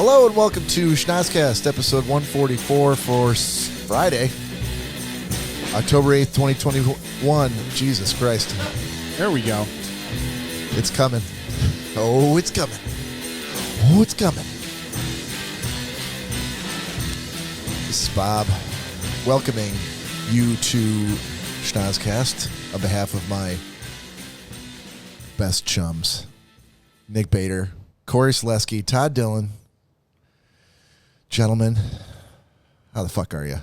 Hello and welcome to Schnozzcast, episode 144 for Friday, October 8th, 2021. Jesus Christ. There we go. It's coming. Oh, it's coming. Oh, it's coming. This is Bob welcoming you to Schnozzcast on behalf of my best chums, Nick Bader, Cory Selesky, Todd Dillon. Gentlemen, how the fuck are you?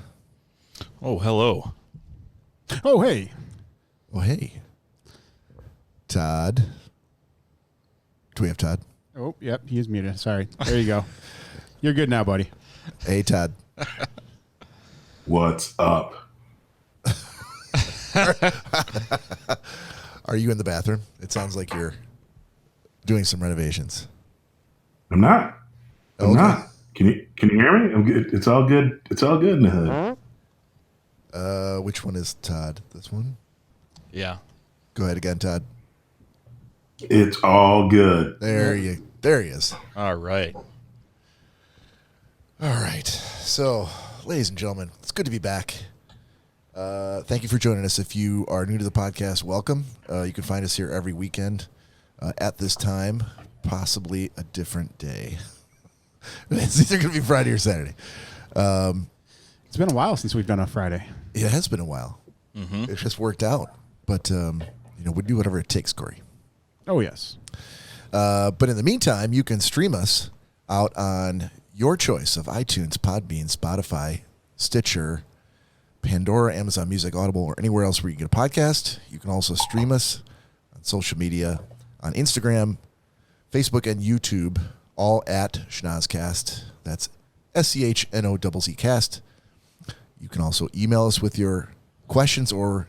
Oh, hello. Oh, hey. Oh, hey. Todd. Do we have Todd? Oh, yep, he is muted. Sorry. There you go. You're good now, buddy. Hey, Todd. What's up? Are you in the bathroom? It sounds like you're doing some renovations. I'm not. I'm Okay. not. Can you hear me? I'm good. It's all good. It's all good in the hood. Which one is Todd? This one? Yeah. Go ahead again, Todd. It's all good. There he is. All right. All right. So, ladies and gentlemen, it's good to be back. Thank you for joining us. If you are new to the podcast, welcome. You can find us here every weekend at this time, possibly a different day. It's either going to be Friday or Saturday. It's been a while since we've done a Friday. It has been a while. Mm-hmm. It's just worked out. But, we do whatever it takes, Cory. Oh, yes. But in the meantime, you can stream us out on your choice of iTunes, Podbean, Spotify, Stitcher, Pandora, Amazon Music, Audible, or anywhere else where you get a podcast. You can also stream us on social media, on Instagram, Facebook, and YouTube, all at Schnozzcast. That's SCHNOZZ cast. You can also email us with your questions or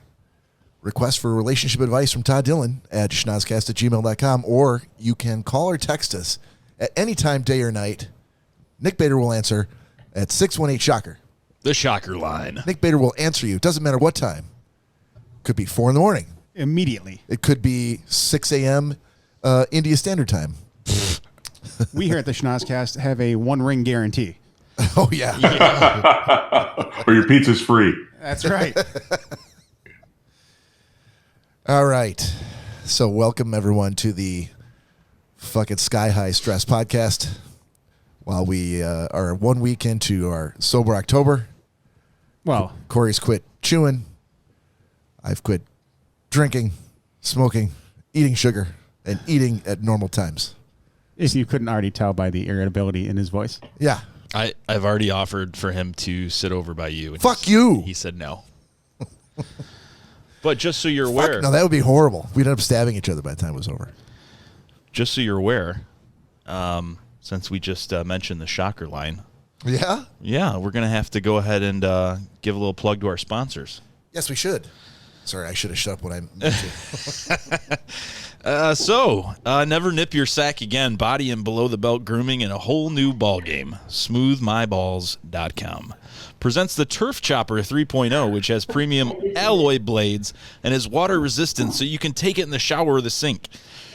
requests for relationship advice from Todd Dillon at schnozzcast@gmail.com, or you can call or text us at any time, day or night. Nick Bader will answer at 618-SHOCKER. The shocker line. Nick Bader will answer you. Doesn't matter what time. Could be 4 in the morning. Immediately. It could be 6 a.m. India Standard Time. We here at the Schnozzcast have a one-ring guarantee. Oh, yeah. Or your pizza's free. That's right. All right. So welcome, everyone, to fucking Sky High Stress podcast. While we are 1 week into our sober October, Well, Cory's quit chewing. I've quit drinking, smoking, eating sugar, and eating at normal times. if you couldn't already tell by the irritability in his voice. Yeah. I've already offered for him to sit over by you. And Fuck you. He said no. But just so you're aware. No, that would be horrible. We'd end up stabbing each other by the time it was over. Just so you're aware, since we just mentioned the shocker line. Yeah? Yeah, we're going to have to go ahead and give a little plug to our sponsors. Yes, we should. Sorry, I should have shut up when I meant to. Never nip your sack again. Body and below the belt grooming in a whole new ball game. SmoothMyBalls.com presents the Turf Chopper 3.0, which has premium alloy blades and is water resistant, so you can take it in the shower or the sink.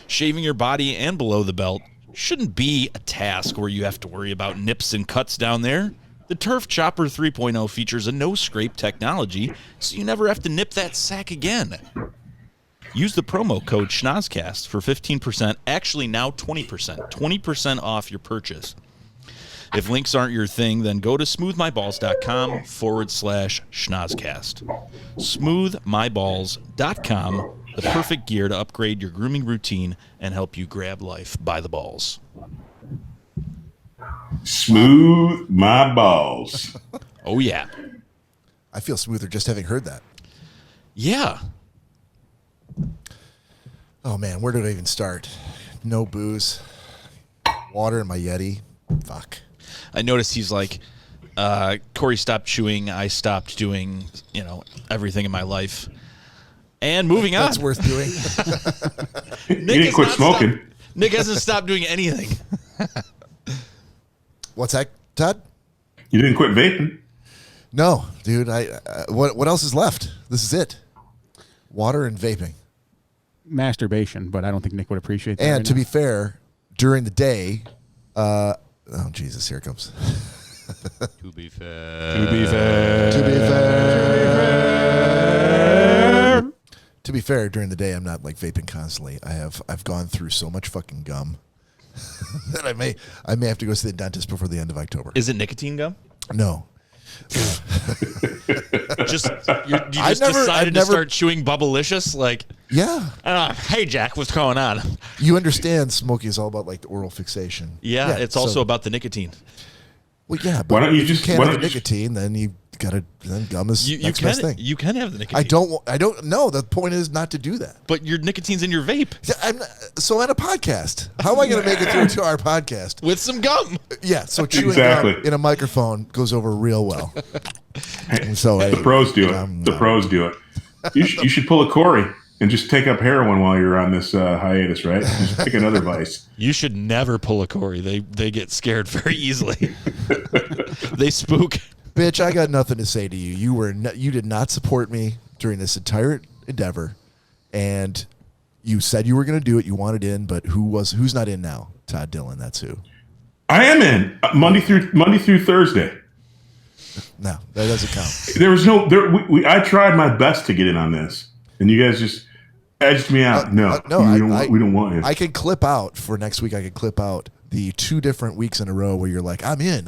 Shaving your body and below the belt shouldn't be a task where you have to worry about nips and cuts down there. The Turf Chopper 3.0 features a no-scrape technology, so you never have to nip that sack again. Use the promo code Schnozzcast for 15%, actually now 20% off your purchase. If links aren't your thing, then go to smoothmyballs.com/Schnozzcast. Smoothmyballs.com, the perfect gear to upgrade your grooming routine and help you grab life by the balls. Smooth my balls. Oh, yeah. I feel smoother just having heard that. Yeah. Oh, man, where did I even start? No booze. Water in my Yeti. Fuck. I noticed he's like, Cory stopped chewing. I stopped doing, everything in my life. And moving on. That's worth doing. You didn't quit smoking. Nick hasn't stopped doing anything. What's that, Todd? You didn't quit vaping. No, dude. What else is left? This is it. Water and vaping. Masturbation, but I don't think Nick would appreciate that. And right to now. be fair, during the day, Oh, Jesus, here it comes. To be fair. To be fair. To be fair. To be fair, during the day, I'm not like vaping constantly. I've gone through so much fucking gum that I may have to go see the dentist before the end of October. Is it nicotine gum? No. You decided to start chewing Bubblicious? Like, yeah. Hey, Jack, what's going on? You understand smoking is all about like the oral fixation. Yeah, it's also about the nicotine. Well, yeah, but Why don't you if just you can't have the nicotine, then you gotta then gum is next best thing. You can have the nicotine. I don't know. The point is not to do that. But your nicotine's in your vape. So at a podcast, how am I going to make it through to our podcast With some gum. Yeah, so chewing gum in a microphone goes over real well. So the pros do it. The pros do it. You should pull a Cory and just take up heroin while you're on this hiatus, right? Just pick another vice. You should never pull a Cory. They get scared very easily. They spook. Bitch, I got nothing to say to you. You did not support me during this entire endeavor, and you said you were going to do it. You wanted in, but who's not in now? Todd Dillon, that's who. I am in Monday through Thursday. No, that doesn't count. There was no there. I tried my best to get in on this, and you guys just edged me out. No, we don't want it. I can clip out for next week. I can clip out the 2 different weeks in a row where you're like, I'm in.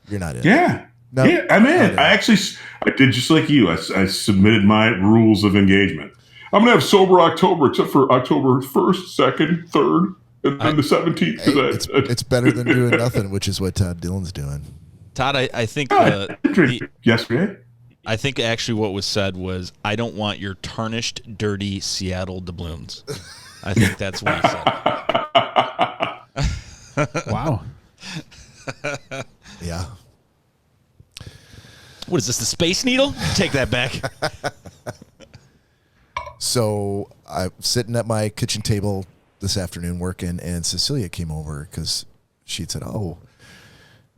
You're not in. Yeah. No, yeah, I'm in. I did just like you. I submitted my rules of engagement. I'm gonna have sober October, except for October 1st, 2nd, 3rd, and then the 17th. It's better than doing nothing, which is what Todd Dillon's doing. Todd, I think yesterday. I think actually what was said was, I don't want your tarnished, dirty Seattle doubloons. I think that's what he said. Wow. Yeah. What is this, the Space Needle? Take that back. So I'm sitting at my kitchen table this afternoon working, and Cecilia came over because she'd said, "Oh,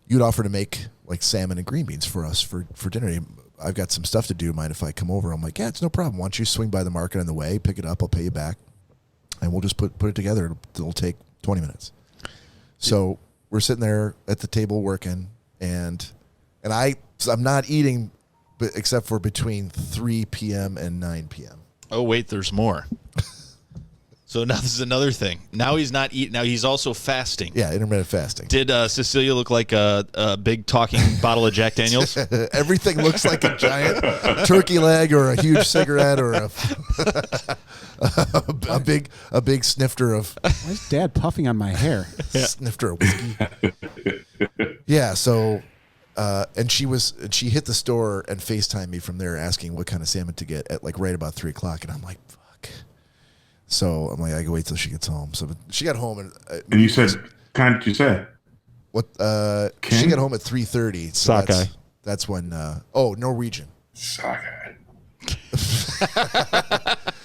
you'd offer to make like salmon and green beans for us for dinner. I've got some stuff to do. Mind if I come over?" I'm like, "Yeah, it's no problem. Why don't you swing by the market on the way, pick it up, I'll pay you back, and we'll just put it together. It'll take 20 minutes." So we're sitting there at the table working, and I'm not eating, but except for between 3 p.m. and 9 p.m. Oh, wait, there's more. So now this is another thing. Now he's not eating. Now he's also fasting. Yeah, intermittent fasting. Did Cecilia look like a big talking bottle of Jack Daniels? Everything looks like a giant turkey leg or a huge cigarette or a big snifter of. Why is Dad puffing on my hair? Snifter of whiskey. Yeah. So. And she hit the store and FaceTimed me from there asking what kind of salmon to get at like right about 3:00. And I'm like, fuck. So I'm like, I can wait till she gets home. So she got home and you said, kind did you say? What? She got home at 3:30. So Sockeye. That's when, Norwegian. Sockeye.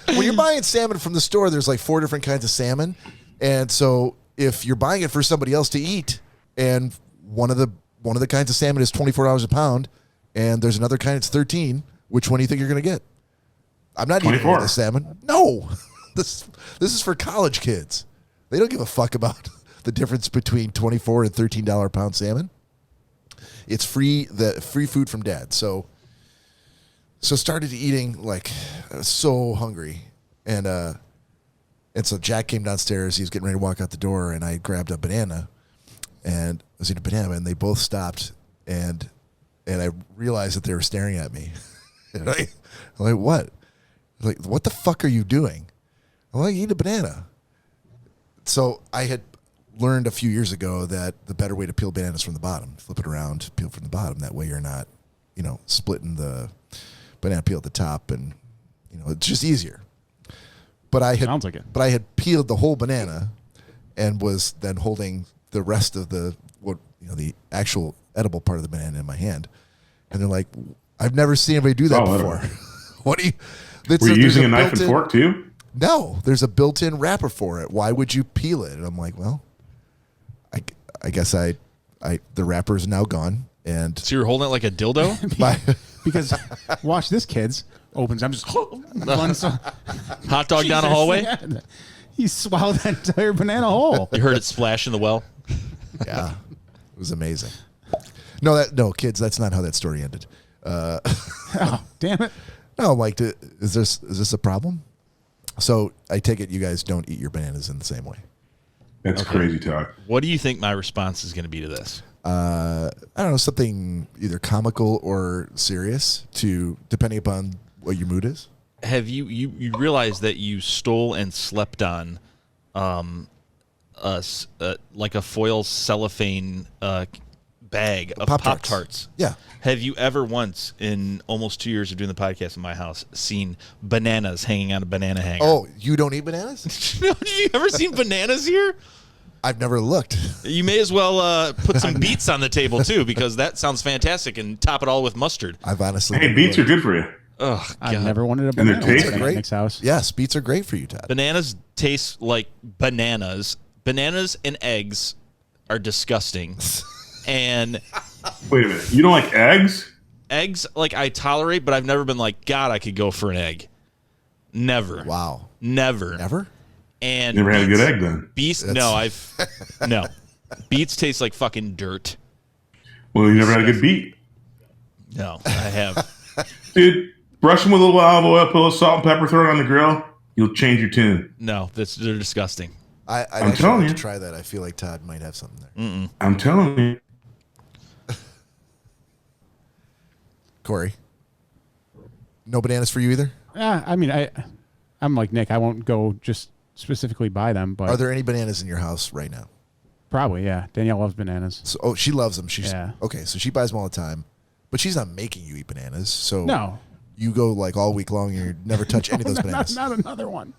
When you're buying salmon from the store, there's like 4 different kinds of salmon. And so if you're buying it for somebody else to eat, and one of the kinds of salmon is $24 a pound, and there's another kind that's $13. Which one do you think you're going to get? I'm not eating the salmon. No, this is for college kids. They don't give a fuck about the difference between $24 and $13 a pound salmon. It's free food from Dad. So started eating like so hungry, and so Jack came downstairs. He was getting ready to walk out the door, and I grabbed a banana. And I was eating a banana, and they both stopped, and I realized that they were staring at me. And I'm like, what? Like, what the fuck are you doing? I'm like, eat a banana. So I had learned a few years ago that the better way to peel bananas from the bottom. Flip it around, peel from the bottom. That way you're not, splitting the banana peel at the top, and, it's just easier. But I had, Sounds like it. But I had peeled the whole banana and was then holding the rest of the actual edible part of the banana in my hand, and they're like, "I've never seen anybody do that before." What do you? Were you using a knife and fork too? No, there's a built-in wrapper for it. Why would you peel it? And I'm like, well, I guess the wrapper is now gone, and So you're holding it like a dildo? Because watch this, kids. Opens. I'm just Hot dog down a hallway? Yeah. He swallowed that entire banana whole. You heard it splash in the well? yeah. It was amazing. No, kids, that's not how that story ended. Oh, damn it. No, like, is this a problem? So I take it you guys don't eat your bananas in the same way. That's crazy, Todd. What do you think my response is going to be to this? I don't know, something either comical or serious, depending upon what your mood is. Have you realize that you stole and slept on, like a foil cellophane bag of Pop-Tarts? Yeah. Have you ever once, in almost 2 years of doing the podcast in my house, seen bananas hanging on a banana hanger? Oh, you don't eat bananas? Have you ever seen bananas here? I've never looked. You may as well put some beets on the table, too, because that sounds fantastic, and top it all with mustard. I've honestly... Hey, beets are good for you. Oh, God. I've never wanted a And they're banana tasty. at Nick's house. Yes, beets are great for you, Todd. Bananas taste like bananas. Bananas and eggs are disgusting. And Wait a minute. You don't like eggs? eggs, like, I tolerate, but I've never been like, God, I could go for an egg. Never. Wow. Never. Never? And Never had a good egg then. Beets, no. Beets taste like fucking dirt. Well, you never had a good beet. No, I have. Dude, brush them with a little olive oil, put a little salt and pepper, throw it on the grill. You'll change your tune. No, they're disgusting. I'd I'm actually telling like you. to try that. I feel like Todd might have something there. I'm telling you. Cory? No bananas for you either? I mean, I'm like Nick. I won't go just specifically buy them, but Are there any bananas in your house right now? probably, yeah. Danielle loves bananas. So, she loves them. Yeah. Okay, so she buys them all the time, but she's not making you eat bananas. So No. you go like all week long and you never touch any of those bananas. Not another one.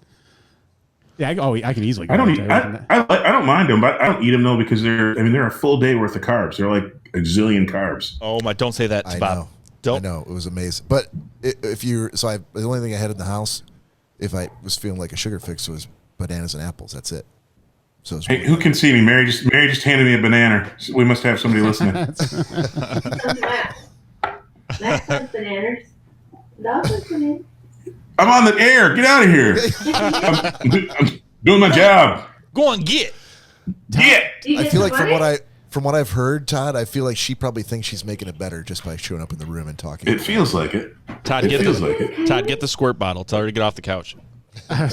Yeah, I can easily. I don't go eat. into everything. I don't mind them, but I don't eat them though because they're a full day worth of carbs. They're like a zillion carbs. Oh, my, don't say that to I Bob. know. Don't. I know. It was amazing. But the only thing I had in the house, if I was feeling like a sugar fix, was bananas and apples. That's it. So it was Hey, who can see me? Mary just handed me a banana. We must have somebody listening. Max wants bananas. Dog wants bananas. I'm on the air. Get out of here. I'm doing my job. Go on, get. Get. You I get feel the like from money? what I've heard, Todd, I feel like she probably thinks she's making it better just by showing up in the room and talking. It feels like it. Todd, It get feels like it. Todd, get the squirt bottle. Tell her to get off the couch. I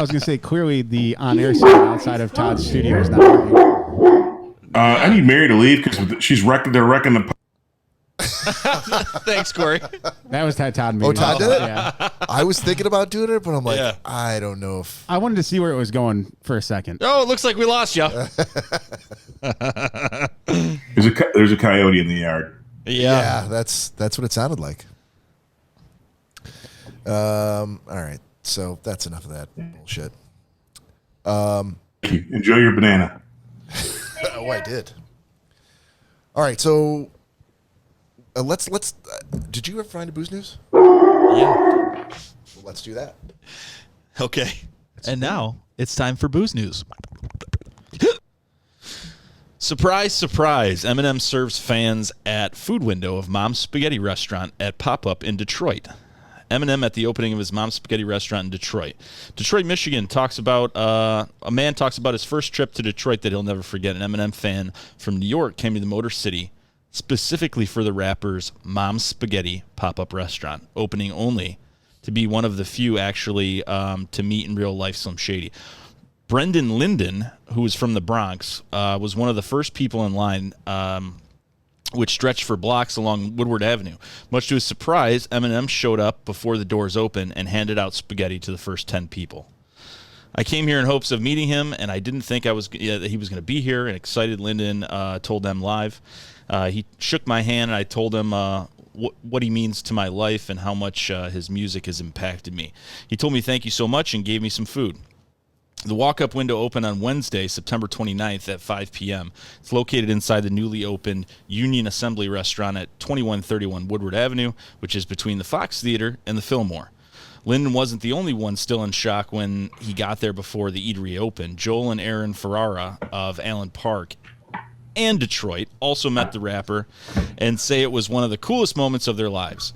was going to say, clearly the on-air sound outside of Todd's studio is not working. I need Mary to leave because they're wrecking the. Thanks, Cory. That was Todd. Oh, Todd did it? Yeah. I was thinking about doing it, but I'm like, Yeah. I don't know if. I wanted to see where it was going for a second. Oh, it looks like we lost you. There's a coyote in the yard. Yeah, that's what it sounded like. All right, so that's enough of that bullshit. Enjoy your banana. Oh, I did. All right, so let's. Did you ever find a booze news? Yeah. Well, let's do that. Okay. And now it's time for booze news. Surprise, surprise. Eminem serves fans at food window of Mom's Spaghetti Restaurant at Pop-Up in Detroit. Eminem at the opening of his Mom's Spaghetti Restaurant in Detroit. Detroit, Michigan talks about, a man talks about his first trip to Detroit that he'll never forget. An Eminem fan from New York came to the Motor City specifically for the rapper's Mom's Spaghetti pop-up restaurant, opening only to be one of the few actually to meet in real life Slim Shady. Brendan Linden, who was from the Bronx, was one of the first people in line, which stretched for blocks along Woodward Avenue. Much to his surprise, Eminem showed up before the doors opened and handed out spaghetti to the first 10 people. I came here in hopes of meeting him, and I didn't think that he was going to be here. And excited Linden told them live. He shook my hand, and I told him what he means to my life and how much his music has impacted me. He told me thank you so much and gave me some food. The walk-up window opened on Wednesday, September 29th at 5 p.m. It's located inside the newly opened Union Assembly Restaurant at 2131 Woodward Avenue, which is between the Fox Theater and the Fillmore. Linden wasn't the only one still in shock when he got there before the eatery opened. Joel and Aaron Ferrara of Allen Park and Detroit also met the rapper and say it was one of the coolest moments of their lives.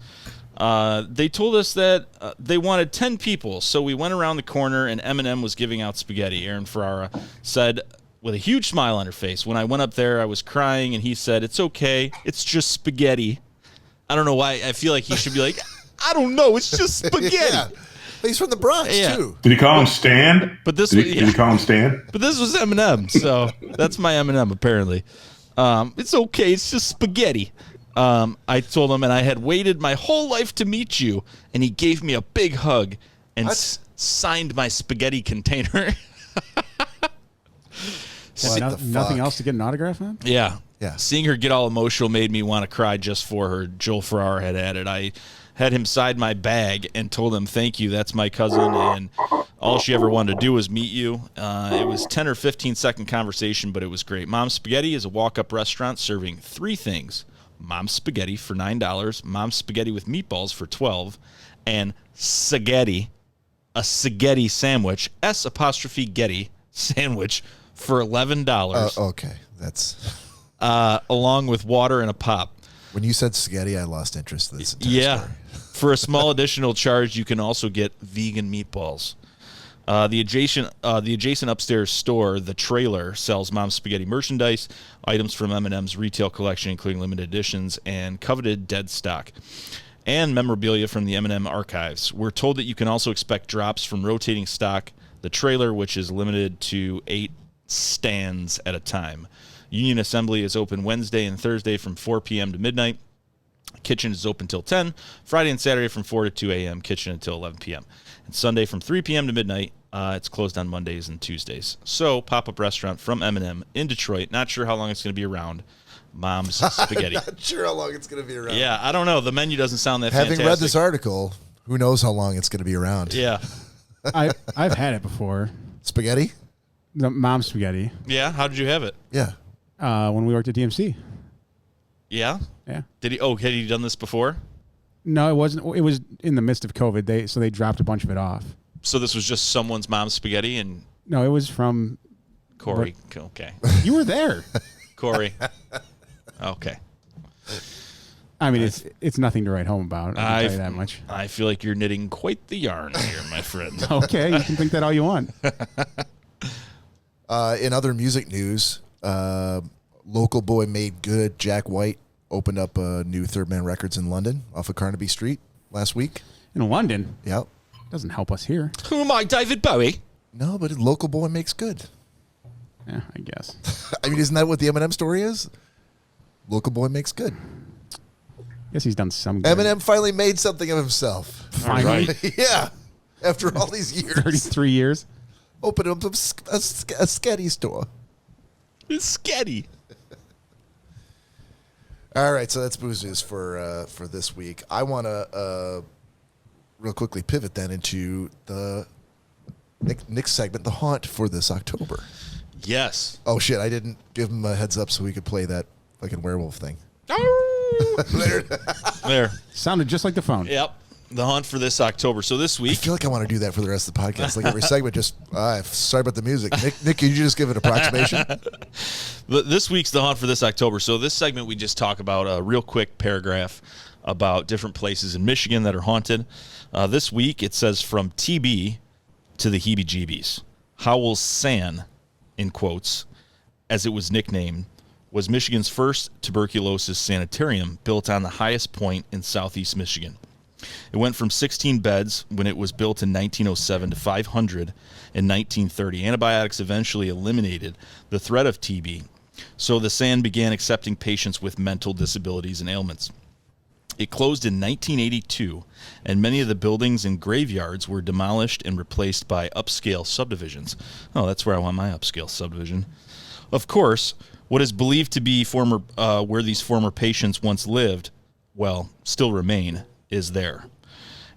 They told us that they wanted 10 people, so we went around the corner and Eminem was giving out spaghetti. Aaron Ferrara said, with a huge smile on her face. When I went up there, I was crying, and he said, "It's okay. It's just spaghetti." I don't know why. I feel like he should be like, "I don't know. It's just spaghetti." Yeah. He's from the Bronx, too. Did he call him Stan? But this Did he call him Stan? But this was Eminem, so that's my Eminem apparently. It's okay. It's just spaghetti. I told him, and I had waited my whole life to meet you, and he gave me a big hug and signed my spaghetti container. Nothing else to get an autograph on? Yeah. Yeah. Seeing her get all emotional made me want to cry just for her. Joel Farrar had added. I had him sign my bag and told him, "Thank you, that's my cousin, and all she ever wanted to do was meet you." It was 10 or 15-second conversation, but it was great. Mom's Spaghetti is a walk-up restaurant serving 3 things. Mom's Spaghetti for $9, Mom's Spaghetti with meatballs for $12, and Spaghetti, a spaghetti sandwich, S''Getty sandwich for $11. Okay, that's... along with water and a pop. When you said spaghetti, I lost interest in this entire story. For a small additional charge, you can also get vegan meatballs. The adjacent upstairs store, The Trailer, sells Mom's Spaghetti merchandise, items from M&M's retail collection, including limited editions and coveted dead stock, and memorabilia from the M&M archives. We're told that you can also expect drops from rotating stock, The Trailer, which is limited to 8 stands at a time. Union Assembly is open Wednesday and Thursday from 4 p.m. to midnight. Kitchen is open till 10. Friday and Saturday from 4 to 2 a.m. Kitchen until 11 p.m. And Sunday from 3 p.m. to midnight. It's closed on Mondays and Tuesdays. So, pop-up restaurant from M&M in Detroit. Not sure how long it's going to be around. Mom's Spaghetti. Not sure how long it's going to be around. Yeah, I don't know. The menu doesn't sound that Having fantastic. read this article, who knows how long it's going to be around. Yeah. I've had it before. Spaghetti? The Mom's Spaghetti. Yeah? How did you have it? Yeah. When we worked at DMC. Yeah? Yeah. Had he done this before? No, it wasn't. It was in the midst of COVID. So they dropped a bunch of it off. So this was just someone's Mom's Spaghetti and No, it was from Cory. Okay. You were there. Cory. Okay. I mean, it's nothing to write home about. I can tell you that much. I feel like you're knitting quite the yarn here, my friend. Okay, you can think that all you want. In other music news, local boy made good Jack White opened up a new Third Man Records in London off of Carnaby Street last week. In London? Yep. Doesn't help us here. Who am I, David Bowie? No, but local boy makes good. Yeah, I guess. I mean, isn't that what the Eminem story is? Local boy makes good. Guess he's done some good. Eminem finally made something of himself. Finally? Right. Yeah. After all these years. 33 years? Opened up a sketty store. It's sketty. All right, so that's booze news for this week. I want to real quickly pivot then into the Nick's segment, The Haunt, for this October. Yes. Oh, shit, I didn't give him a heads up so we could play that fucking werewolf thing. There. Sounded just like the phone. Yep. The Haunt for this October. So this I week. feel like I want to do that for the rest of the podcast. Like every segment, just, sorry about the music. Nick, can you just give an approximation? This week's The Haunt for this October. So this segment, we just talk about a real quick paragraph about different places in Michigan that are haunted. This week, it says from TB to the heebie-jeebies. Howell's San, in quotes, as it was nicknamed, was Michigan's first tuberculosis sanitarium built on the highest point in southeast Michigan. It went from 16 beds when it was built in 1907 to 500 in 1930. Antibiotics eventually eliminated the threat of TB, so the SAN began accepting patients with mental disabilities and ailments. It closed in 1982, and many of the buildings and graveyards were demolished and replaced by upscale subdivisions. Oh, that's where I want my upscale subdivision. Of course, what is believed to be where these former patients once lived, well, still remain, is there.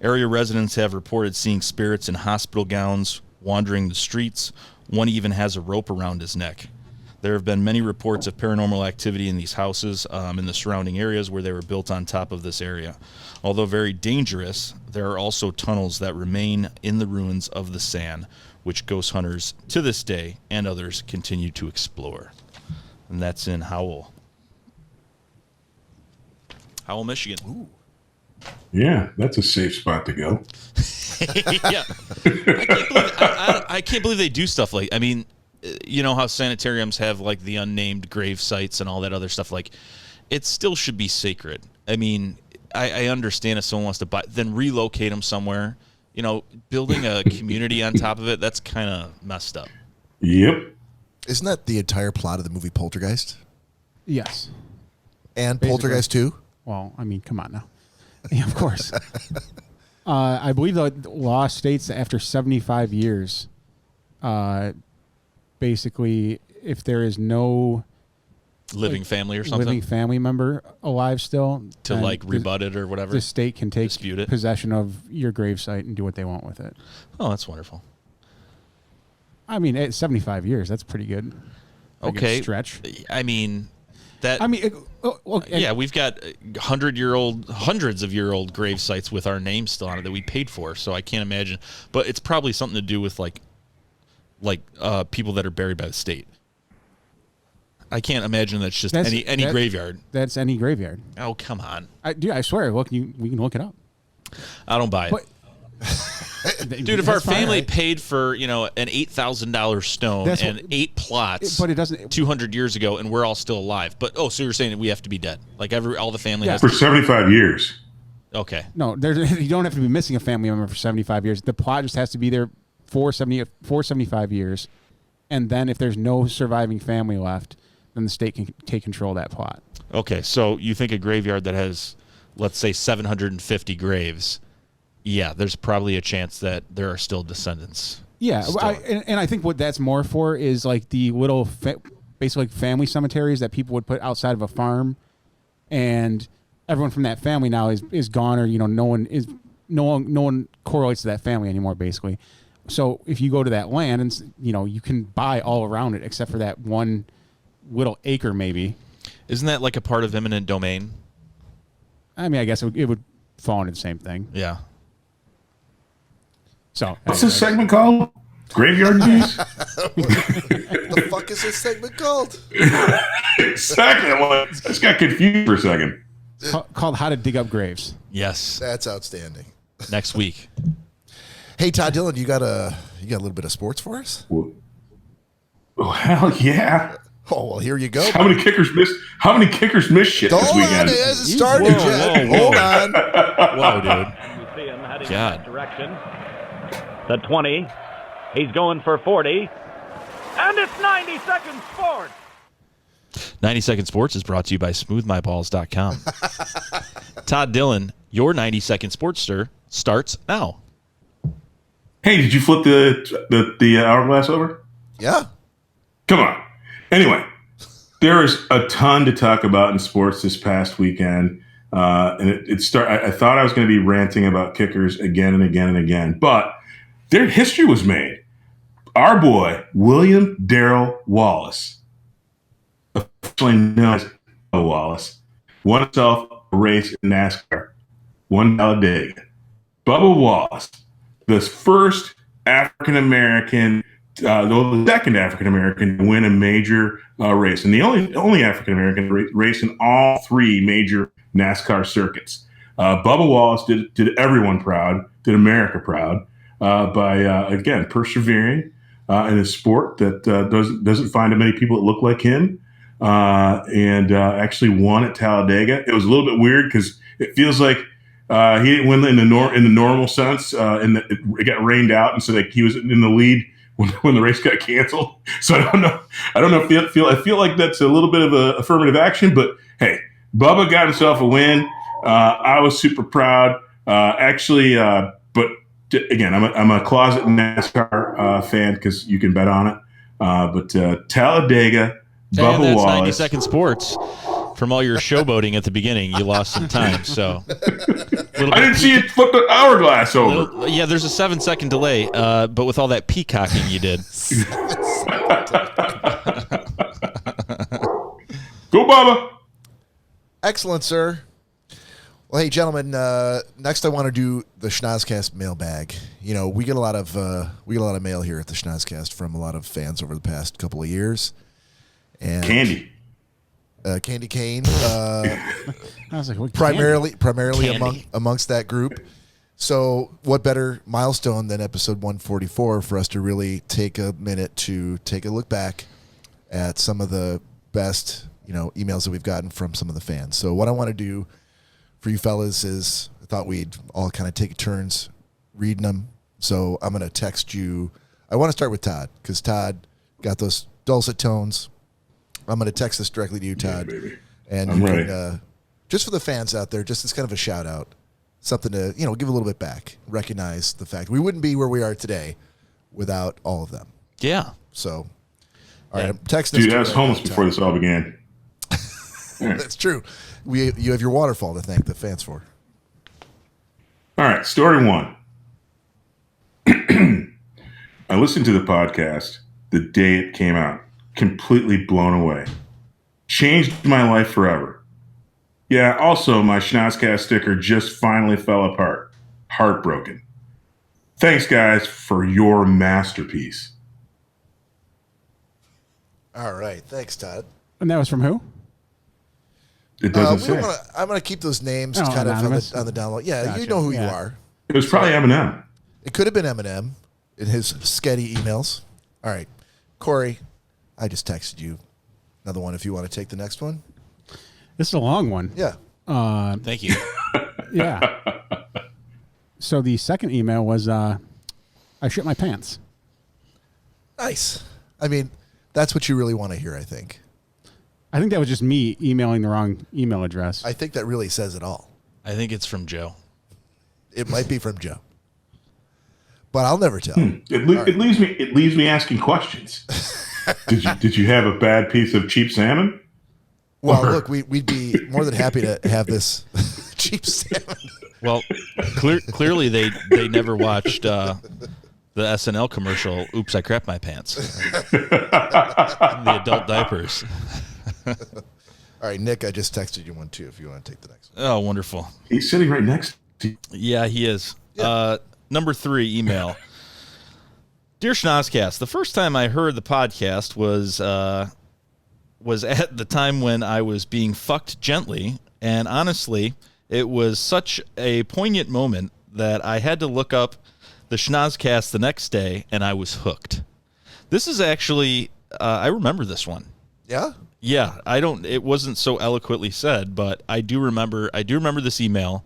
Area residents have reported seeing spirits in hospital gowns wandering the streets. One even has a rope around his neck. There have been many reports of paranormal activity in these houses in the surrounding areas where they were built on top of this area. Although very dangerous, there are also tunnels that remain in the ruins of the SAN, which ghost hunters to this day and others continue to explore. And that's in Howell, Michigan. Ooh. Yeah, that's a safe spot to go. Yeah. I can't believe they do stuff like, I mean, you know how sanitariums have like the unnamed grave sites and all that other stuff. Like, it still should be sacred. I mean, I understand if someone wants to buy, then relocate them somewhere. You know, building a community on top of it, that's kind of messed up. Yep. Isn't that the entire plot of the movie Poltergeist? Yes. And Basically. Poltergeist 2? Well, I mean, come on now. Yeah, of course. I believe the law states that after 75 years, basically, if there is no Living family or something? living family member alive still, To, then like, rebut it or whatever? the state can take Dispute it? possession of your gravesite and do what they want with it. Oh, that's wonderful. I mean, at 75 years, that's pretty good. Pretty good Okay. stretch. I mean, that... I mean, yeah, we've got hundreds of year old grave sites with our names still on it that we paid for. So I can't imagine, but it's probably something to do with like people that are buried by the state. I can't imagine that's just any graveyard. That's any graveyard. Oh, come on! Dude, I swear, we can look it up. I don't buy it. But, Dude, if our family paid for, you know, an $8,000 stone and 8 plots, but it doesn't 200 years ago, and we're all still alive. But so you're saying that we have to be dead? Like all the family has For to 75 years. Okay. No, you don't have to be missing a family member for 75 years. The plot just has to be there for 75 years, and then if there's no surviving family left, then the state can take control of that plot. Okay, so you think a graveyard that has, let's say, 750 graves, yeah, there's probably a chance that there are still descendants. Yeah, and I think what that's more for is like the little, basically family cemeteries that people would put outside of a farm, and everyone from that family now is gone, or no one correlates to that family anymore, basically. So if you go to that land and you can buy all around it except for that one little acre, maybe. Isn't that like a part of eminent domain? I mean, I guess it would fall into the same thing. Yeah. So what's this segment called? Graveyard News? What the fuck is this segment called? Exactly. I just got confused for a second. Called How to Dig Up Graves. Yes. That's outstanding. Next week. Hey, Todd Dillon, you got a little bit of sports for us? Oh, hell yeah. Oh, well, here you go. How many kickers missed shit this Hold weekend? on, it hasn't started yet. Whoa. Hold on. Whoa, dude. You see him heading God. in that direction. The 20. He's going for 40. And it's 90 seconds forward. 90 Second Sports is brought to you by smoothmyballs.com. Todd Dillon, your 90 Second Sports Stir starts now. Hey, did you flip the hourglass over? Yeah. Come on. Anyway, there is a ton to talk about in sports this past weekend. And I thought I was going to be ranting about kickers again and again and again, but their history was made. Our boy, William Darrell Wallace, officially known as Wallace, won himself a race in NASCAR, won Talladega. Bubba Wallace, the first African-American, the second African-American to win a major race, and the only African-American race in all 3 major NASCAR circuits. Bubba Wallace did everyone proud, did America proud, by again persevering in a sport that doesn't find many people that look like him, and actually won at Talladega. It was a little bit weird because it feels like he didn't win in the normal sense, and it got rained out, and so like he was in the lead when the race got canceled. So I don't know. I feel like that's a little bit of a affirmative action, but hey, Bubba got himself a win. I was super proud. But again, I'm a closet NASCAR fan because you can bet on it. But Talladega, Bubba and that's Wallace. 90 Second Sports. From all your showboating at the beginning, you lost some time. So I didn't see it flip the hourglass over. yeah, there's a 7-second delay, but with all that peacocking you did. Go, Bubba. Excellent, sir. Well, hey, gentlemen. Next, I want to do the Schnozzcast mailbag. We get a lot of mail here at the Schnozzcast from a lot of fans over the past couple of years. And Candy Cane, I was like, what primarily Candy. amongst that group. So what better milestone than episode 144 for us to really take a minute to take a look back at some of the best, emails that we've gotten from some of the fans. So what I want to do for you fellas is I thought we'd all kind of take turns reading them. So I'm going to text you. I want to start with Todd because Todd got those dulcet tones. I'm going to text this directly to you, Todd. Yeah, baby. And I'm you ready. can, just for the fans out there, just as kind of a shout out, something to, give a little bit back, recognize the fact we wouldn't be where we are today without all of them. Yeah. So, all right, I'm texting. Dude, I was homeless before this all began. That's true. You have your waterfall to thank the fans for. All right, story 1. I listened to the podcast the day it came out, completely blown away. Changed my life forever. Yeah, also, my Schnozzcast sticker just finally fell apart. Heartbroken. Thanks, guys, for your masterpiece. All right, thanks, Todd. And that was from who? It doesn't say. I'm going to keep those names Oh, kind of anonymous. on the download. Yeah, Gotcha. you know who you Yeah. are. It was probably Eminem. It could have been Eminem in his sketty emails. All right, Cory, I just texted you another one if you want to take the next one. This is a long one. Yeah. Thank you. Yeah. So the second email was, I shit my pants. Nice. I mean, that's what you really want to hear, I think. I think that was just me emailing the wrong email address. I think that really says it all. I think it's from Joe. It might be from Joe. But I'll never tell. It leaves me asking questions. Did you have a bad piece of cheap salmon? Well, look, we'd be more than happy to have this cheap salmon. Well, clearly they never watched the SNL commercial, Oops, I Crapped My Pants. The adult diapers. All right, Nick, I just texted you one, too, if you want to take the next one. Oh, wonderful. He's sitting right next to you. Yeah, he is. Yeah. Number 3 email. Dear Schnozzcast, the first time I heard the podcast was at the time when I was being fucked gently, and honestly, it was such a poignant moment that I had to look up the Schnozzcast the next day, and I was hooked. This is actually, I remember this one. Yeah? Yeah, it wasn't so eloquently said, but I do remember this email.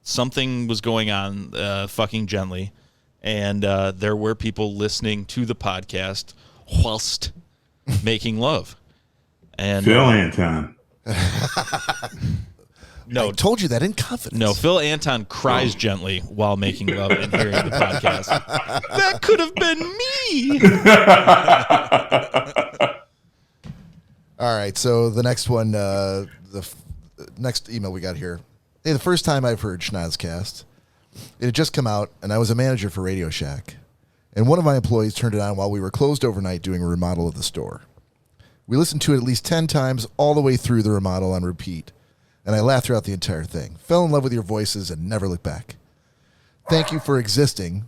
Something was going on, fucking gently, and there were people listening to the podcast whilst making love. And Phil Anton. No, I told you that in confidence. no, Phil Anton cries gently while making love and hearing the podcast. That could have been me. All right, so the next one, next email we got here. Hey, the first time I've heard Schnozzcast, it had just come out, and I was a manager for Radio Shack. And one of my employees turned it on while we were closed overnight doing a remodel of the store. We listened to it at least 10 times all the way through the remodel on repeat, and I laughed throughout the entire thing. Fell in love with your voices and never looked back. Thank you for existing.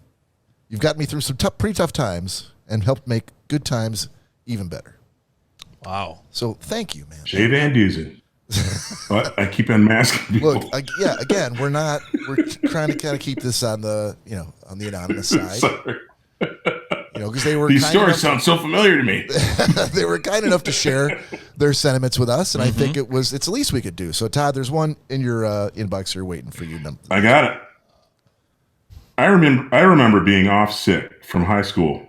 You've gotten me through some pretty tough times and helped make good times even better. Wow. So thank you, man. Jay Van Dusen. What? I keep unmasking people. Look, again, we're trying to kind of keep this on the, on the anonymous side. Sorry. Because they were These kind stories enough sound so familiar to me. they were kind enough to share their sentiments with us, and I think it's the least we could do. So, Todd, there's one in your inbox here waiting for you. I got it. I remember being off sick from high school.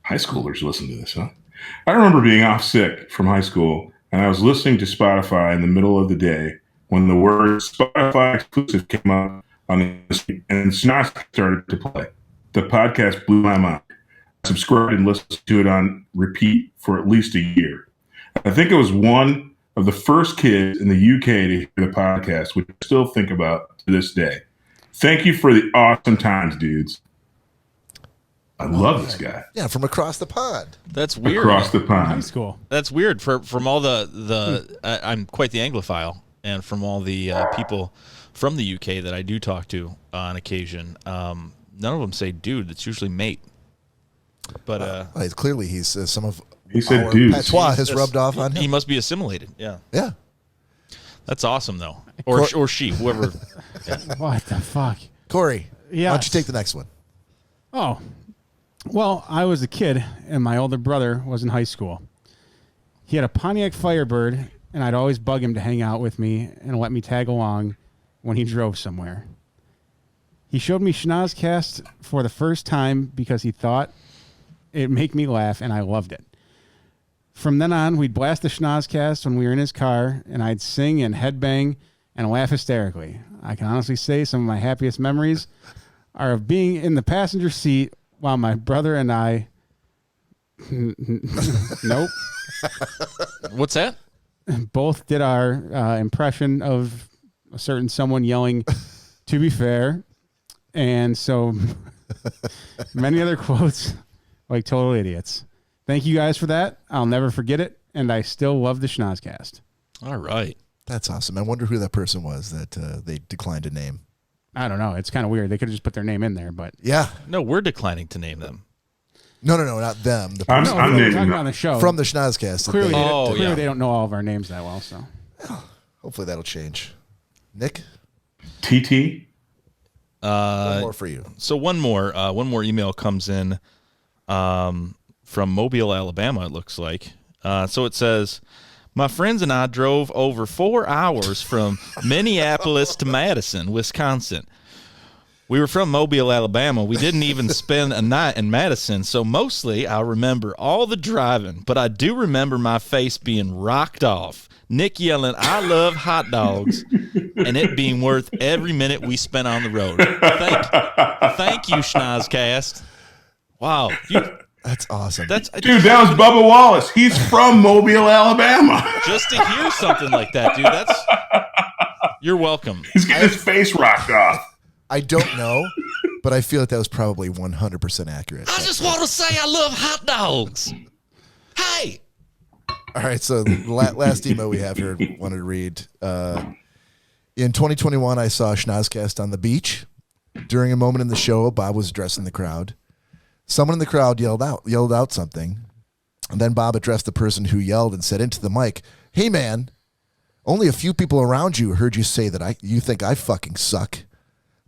High schoolers listen to this, huh? I remember being off sick from high school, and I was listening to Spotify in the middle of the day when the word Spotify exclusive came up on the street, and Snot started to play. The podcast blew my mind. I subscribed and listened to it on repeat for at least a year. I think I was one of the first kids in the UK to hear the podcast, which I still think about to this day. Thank you for the awesome times, dudes. I love this guy. Yeah, from across the pond. That's weird. Across the High pond. school. That's weird. From all I'm quite the Anglophile, and from all the people from the UK that I do talk to on occasion, none of them say dude. It's usually mate. But Clearly, he's some of He said our dudes. patois has rubbed off on he him. must be assimilated. Yeah. Yeah. That's awesome, though. Or she, whoever. What the fuck? Corey, Yes. why don't you take the next one? Oh, well, I was a kid, and my older brother was in high school. He had a Pontiac Firebird, and I'd always bug him to hang out with me and let me tag along when he drove somewhere. He showed me Schnozzcast for the first time because he thought it'd make me laugh, and I loved it. From then on, we'd blast the Schnozzcast when we were in his car, and I'd sing and headbang and laugh hysterically. I can honestly say some of my happiest memories are of being in the passenger seat while my brother and I... Nope. What's that? Both did our impression of a certain someone yelling, "To be fair," and so many other quotes like total idiots. Thank you guys for that. I'll never forget it, and I still love the Schnozzcast. All right. That's awesome. I wonder who that person was that they declined to name. I don't know. It's kind of weird. They could have just put their name in there, but Yeah. No, we're declining to name them. No, not them. The I'm person we're naming talking them. on the show. from the Schnozzcast. that clearly, they- Oh, they don't know all of our names that well. So hopefully that'll change. Nick, TT. one more for you. So one more email comes in from Mobile, Alabama, it looks like. So it says, my friends and I drove over 4 hours from Minneapolis to Madison, Wisconsin. We were from Mobile, Alabama. We didn't even spend a night in Madison, so mostly I remember all the driving, but I do remember my face being rocked off, Nick yelling, "I love hot dogs," and it being worth every minute we spent on the road. Thank you, Schnozzcast. Wow. That's awesome. Dude, that was Bubba Wallace. He's from Mobile, Alabama. Just to hear something like that, dude, you're welcome. He's getting his face rocked off. I don't know, but I feel like that was probably 100% accurate. I just want to say I love hot dogs. Hey. All right, so the last email we have here, I wanted to read. In 2021, I saw Schnozzcast on the beach. During a moment in the show, Bob was addressing the crowd. Someone in the crowd yelled out something, and then Bob addressed the person who yelled and said into the mic, "Hey, man, only a few people around you heard you say that you think I fucking suck.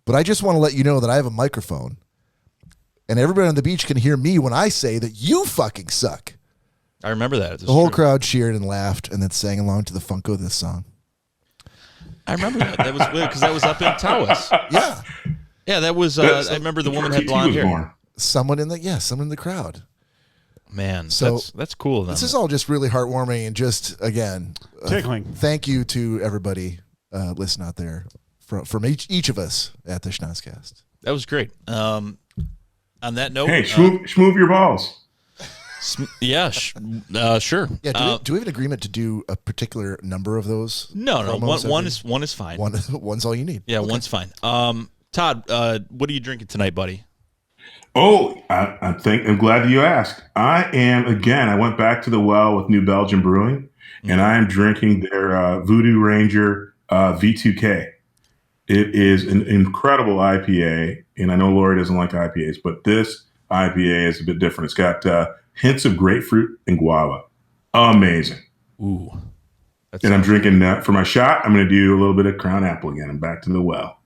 But I just want to let you know that I have a microphone, and everybody on the beach can hear me when I say that you fucking suck." I remember that. The whole crowd cheered and laughed and then sang along to the funk of this song. I remember that. That was weird because that was up in Tawas. Yeah. Yeah, that was. I remember the woman had blonde hair. Someone in the crowd. Man, So, that's cool. This is all just really heartwarming and just, again, tickling. Thank you to everybody listening out there from each of us at the Schnozzcast. That was great. On that note, Hey, schmoove your balls. Yeah, sure. Yeah, do we have an agreement to do a particular number of those? No. promos One is fine. One's all you need. Yeah, one's fine. Todd, what are you drinking tonight, buddy? Oh, I'm glad that you asked. I went back to the well with New Belgium Brewing, and I am drinking their Voodoo Ranger V2K. It is an incredible IPA, and I know Lori doesn't like IPAs, but this IPA is a bit different. It's got hints of grapefruit and guava. Amazing. Ooh. And I'm drinking that for my shot. I'm going to do a little bit of Crown Apple again. I'm back to the well.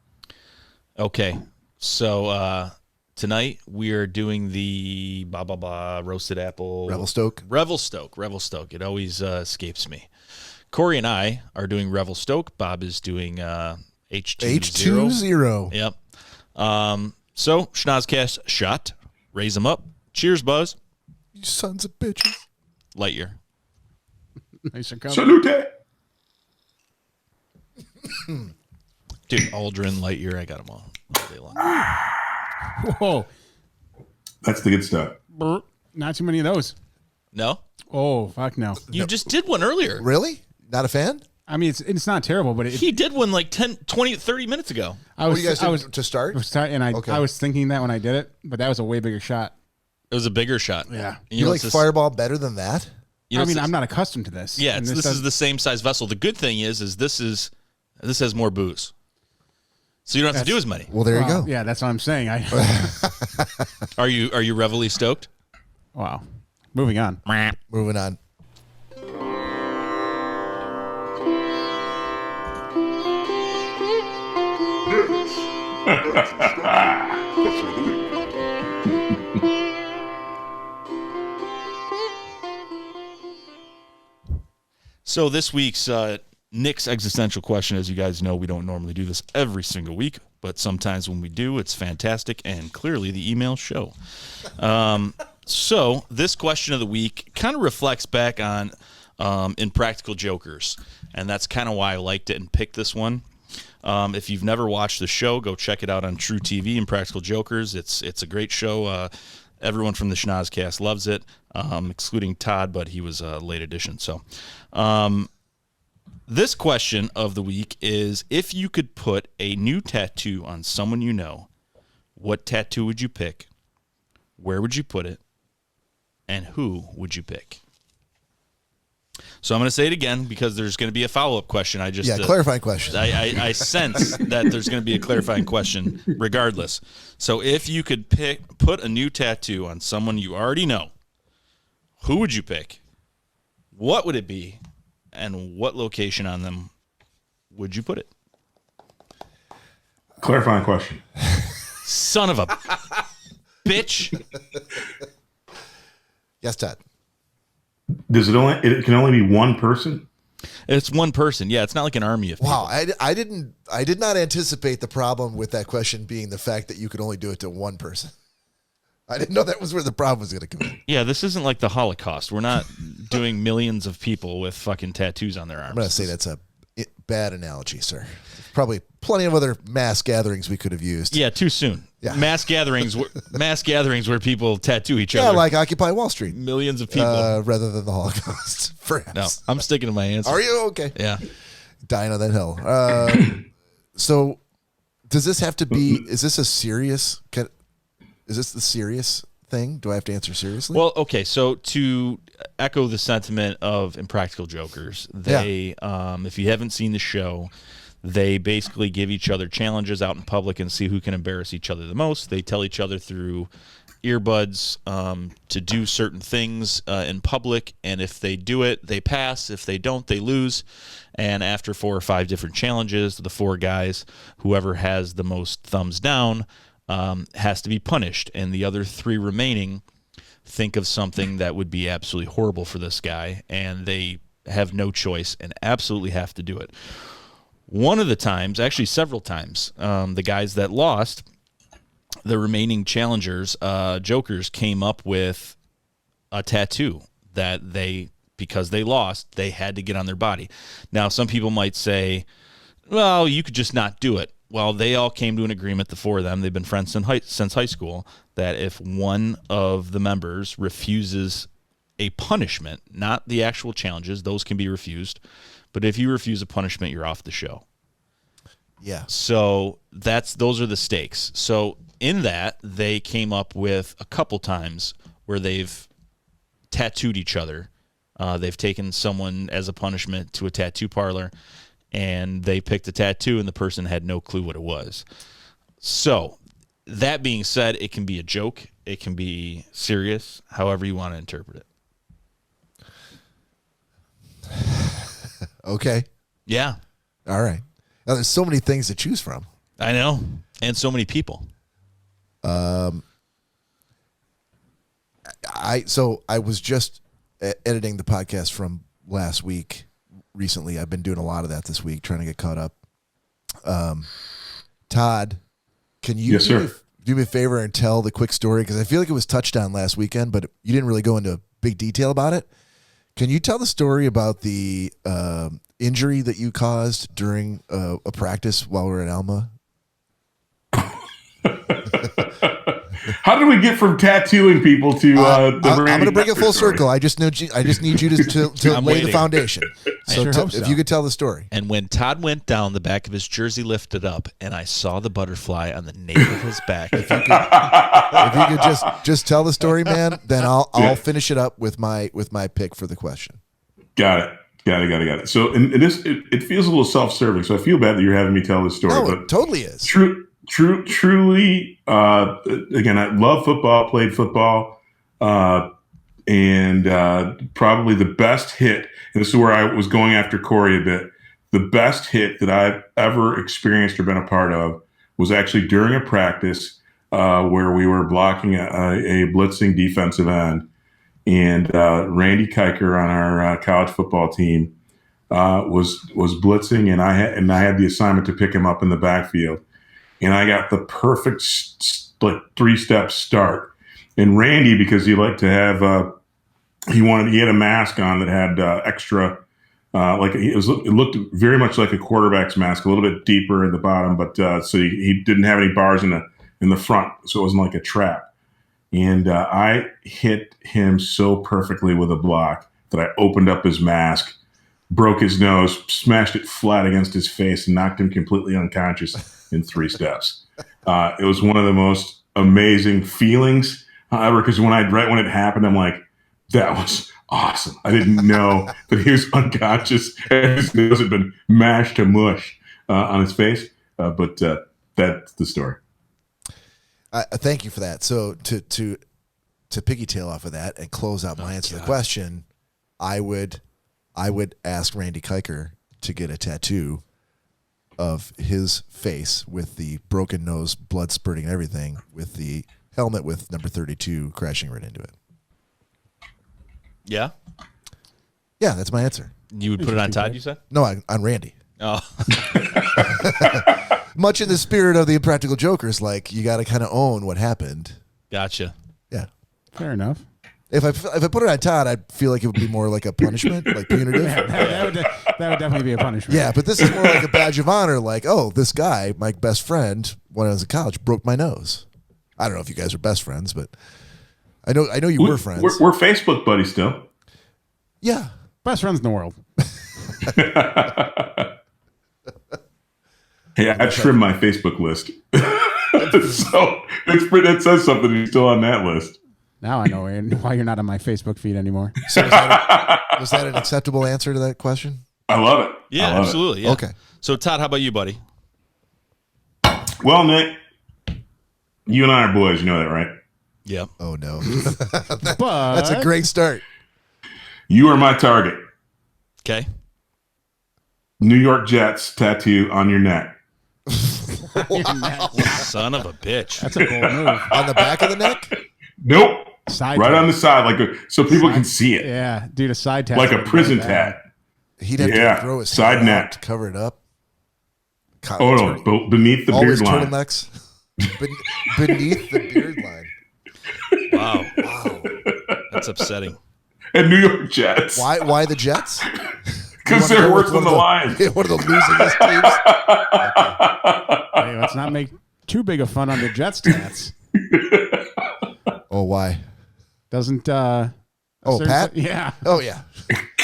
Okay. So tonight we are doing the roasted apple. Revelstoke. Revelstoke. It always escapes me. Cory and I are doing Revelstoke. Bob is doing H20. Yep. So Schnozzcast shot. Raise them up. Cheers, Buzz. You sons of bitches. Lightyear. Nice and covered. Salute. Dude, Aldrin, Lightyear, I got them all day long. Whoa. That's the good stuff. Not too many of those. No? Oh, fuck no. You just did one earlier. Really? Not a fan? I mean, it's not terrible, but He did one like 10, 20, 30 minutes ago. I What was do you guys I do was to start? and I was thinking that when I did it, but that was a way bigger shot. It was a bigger shot. Yeah. And You know like what's this- Fireball better than that? you know I what's mean, this- I'm not accustomed to this. Yeah, And this does- is the same size vessel. The good thing is this has more booze, so you don't have to do as many. Well, there you Well, go. Yeah, that's what I'm saying. Are you Reveille stoked? Wow. Moving on. Moving on. So this week's Nick's existential question, as you guys know, we don't normally do this every single week, but sometimes when we do, it's fantastic, and clearly the emails show. So this question of the week kind of reflects back on Impractical Jokers, and that's kind of why I liked it and picked this one. If you've never watched the show, go check it out on True TV, Impractical Jokers. It's a great show. Everyone from the Schnozzcast loves it, excluding Todd, but he was a late addition. So this question of the week is, if you could put a new tattoo on someone you know, what tattoo would you pick? Where would you put it? And who would you pick? So I'm going to say it again because there's going to be a follow-up question. Clarifying question. I sense that there's going to be a clarifying question regardless. So if you could put a new tattoo on someone you already know, who would you pick? What would it be? And what location on them would you put it? Clarifying question. Son of a bitch. Yes, Todd. Does it only? It can only be one person. It's one person. Yeah, it's not like an army of people. Wow, I did not anticipate the problem with that question being the fact that you could only do it to one person. I didn't know that was where the problem was going to come in. Yeah, this isn't like the Holocaust. We're not doing millions of people with fucking tattoos on their arms. I'm going to say that's a bad analogy, sir. There's probably plenty of other mass gatherings we could have used. Yeah, too soon. Yeah. Mass gatherings where people tattoo each other. Yeah, like Occupy Wall Street. Millions of people. Rather than the Holocaust, perhaps. No, I'm sticking to my answer. Are you? Okay. Yeah. Dying on that hill. So does this have to be, is this the serious thing? Do I have to answer seriously? Well, okay, so to echo the sentiment of Impractical Jokers, they, if you haven't seen the show, they basically give each other challenges out in public and see who can embarrass each other the most. They tell each other through earbuds to do certain things in public, and if they do it, they pass. If they don't, they lose. And after 4 or 5 different challenges, the 4 guys, whoever has the most thumbs down, has to be punished, and the other 3 remaining think of something that would be absolutely horrible for this guy, and they have no choice and absolutely have to do it. One of the times, actually several times, the guys that lost, the remaining challengers, jokers, came up with a tattoo that because they lost, they had to get on their body. Now, some people might say, well, you could just not do it. Well, they all came to an agreement, the 4 of them, they've been friends since high school, that if one of the members refuses a punishment, not the actual challenges, those can be refused, but if you refuse a punishment, you're off the show. Yeah. So those are the stakes. So in that, they came up with a couple times where they've tattooed each other. They've taken someone as a punishment to a tattoo parlor, and they picked a tattoo, and the person had no clue what it was. So that being said, it can be a joke. It can be serious, however you want to interpret it. Okay. Yeah. All right. Now, there's so many things to choose from. I know. And so many people. I was just editing the podcast from last week recently. I've been doing a lot of that this week, trying to get caught up. Todd, can you do me a favor and tell the quick story? Because I feel like it was touched on last weekend, but you didn't really go into big detail about it. Can you tell the story about the injury that you caused during a practice while we were at Alma? How did we get from tattooing people to I'm going to bring it full circle. I just need you to lay the foundation. So if you could tell the story. And when Todd went down, the back of his jersey lifted up, and I saw the butterfly on the nape of his back. If you could just tell the story, man, then I'll finish it up with my pick for the question. Got it. So it feels a little self-serving. So I feel bad that you're having me tell this story. No, but it totally is. Truly, again, I love football, played football, and probably the best hit, and this is where I was going after Cory a bit, the best hit that I've ever experienced or been a part of was actually during a practice where we were blocking a blitzing defensive end, and Randy Kiker on our college football team was blitzing, and I had the assignment to pick him up in the backfield, and I got the perfect like 3-step start. And Randy, because he liked to have he had a mask on that had extra. It looked very much like a quarterback's mask, a little bit deeper in the bottom, but so he didn't have any bars in the front, so it wasn't like a trap. And I hit him so perfectly with a block that I opened up his mask, broke his nose, smashed it flat against his face, and knocked him completely unconscious in 3 steps. It was one of the most amazing feelings ever, because right when it happened, I'm like, that was awesome. I didn't know that he was unconscious and his nose had been mashed to mush on his face. But that's the story. Thank you for that. So to piggytail off of that and close out my answer to the question, I would ask Randy Kiker to get a tattoo of his face with the broken nose, blood spurting and everything, with the helmet with number 32 crashing right into it. Yeah? Yeah, that's my answer. You would put it on Todd, you said? No, on Randy. Oh. Much in the spirit of the Impractical Jokers, like, you got to kind of own what happened. Gotcha. Yeah. Fair enough. If I put it on Todd, I'd feel like it would be more like a punishment, like punitive. That would definitely be a punishment. Yeah, but this is more like a badge of honor, like, oh, this guy, my best friend, when I was in college, broke my nose. I don't know if you guys are best friends, but I know you were friends. We're Facebook buddies still. Yeah. Best friends in the world. Hey, I trimmed my Facebook list. So it says something. He's still on that list. Now I know why you're not on my Facebook feed anymore. So was that an acceptable answer to that question? I love it. Yeah, absolutely. Yeah. Okay. So, Todd, how about you, buddy? Well, Nick, you and I are boys. You know that, right? Yep. Oh, no. But That's a great start. You are my target. Okay. New York Jets tattoo on your neck. Son of a bitch. That's a bold move. On the back of the neck? Nope. Side right tat. on the side, so people can see it. Yeah, dude, a side tat. Like a prison tat. He'd have to throw his side head neck out to cover it up. Oh, no, beneath the Always beard line. turtlenecks. Beneath the beard line. Wow. That's upsetting. And New York Jets. Why the Jets? Because they're worse than the Lions. One of the losingest teams. Hey, let's not make too big a fun on the Jets tats. Oh, why? Doesn't Pat? Yeah. Oh, yeah.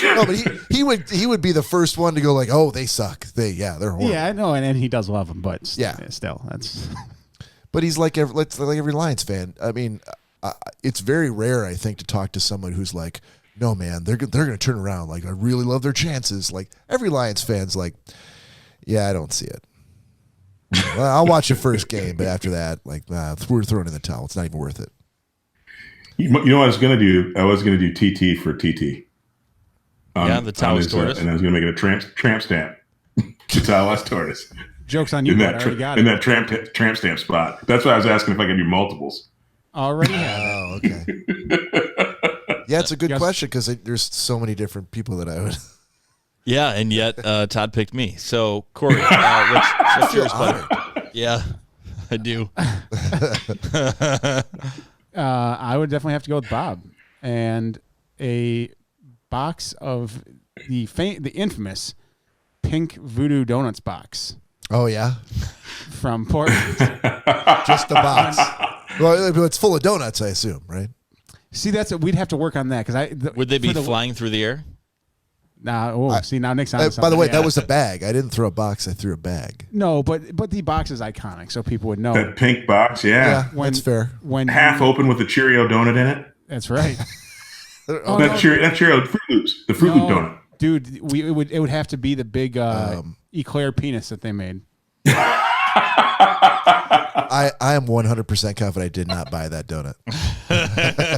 No, but he would be the first one to go like, oh, they suck. They're horrible. Yeah, I know, and he does love them, but Yeah. still, that's. But he's like every Lions fan. I mean, it's very rare, I think, to talk to someone who's like, no, man, they're going to turn around. Like, I really love their chances. Like, every Lions fan's like, yeah, I don't see it. Well, I'll watch the first game, but after that, like, we're throwing in the towel. It's not even worth it. You know what I was going to do? I was going to do TT for TT. The Taoist tortoise. And I was going to make it a tramp stamp. The Taoist tortoise. Joke's on you, but I already got in it. that tramp stamp spot. That's why I was asking if I could do multiples. Already have it. Oh, okay. Yeah, it's a good question because there's so many different people that I would. Yeah, and yet Todd picked me. So, Cory, what's yours, buddy? Yeah, I do. I would definitely have to go with Bob and a box of the infamous pink Voodoo Donuts box. Oh, yeah? From Portland. Just the box. Well, it's full of donuts, I assume, right? See, we'd have to work on that because would they be flying through the air? See, now Nick's on by the way, that was a bag. I didn't throw a box. I threw a bag. No, but the box is iconic, so people would know. That pink box, yeah. That's fair. When half open with a Cheerio donut in it. That's right. That Cheerio Fruit Loops, the Fruit Loop donut. Dude, it would have to be the big eclair penis that they made. I am 100% confident I did not buy that donut.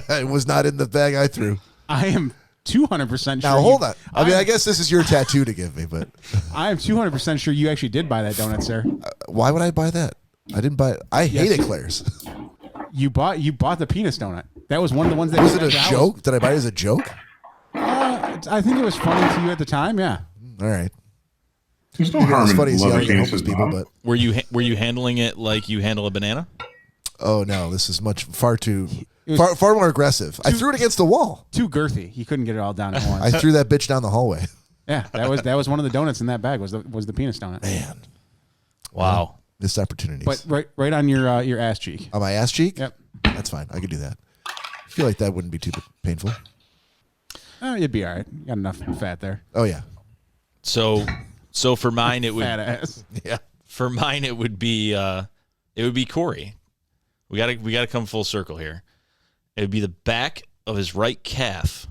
It was not in the bag I threw. I am 200% sure. Now, hold on. I guess this is your tattoo to give me, but I am 200% sure you actually did buy that donut, sir. why would I buy that? I didn't buy it. I hate eclairs. You bought the penis donut. That was one of the ones that Was it a joke? Did I buy it as a joke? I think it was funny to you at the time. Yeah. All right. There's no harm It's in funny as loving yelling at homeless penises, people, Bob. but Were you handling it like you handle a banana? oh no, this is far more aggressive. I threw it against the wall. Too girthy. He couldn't get it all down at once. I threw that bitch down the hallway. Yeah, that was one of the donuts in that bag. Was the penis donut? Man, Wow. missed opportunities. But right on your ass cheek. On my ass cheek? Yep. That's fine. I could do that. I feel like that wouldn't be too painful. Oh, you'd be all right. You got enough fat there. Oh yeah. So for mine it would Fat ass. Yeah. for mine it would be Cory. We gotta come full circle here. It would be the back of his right calf,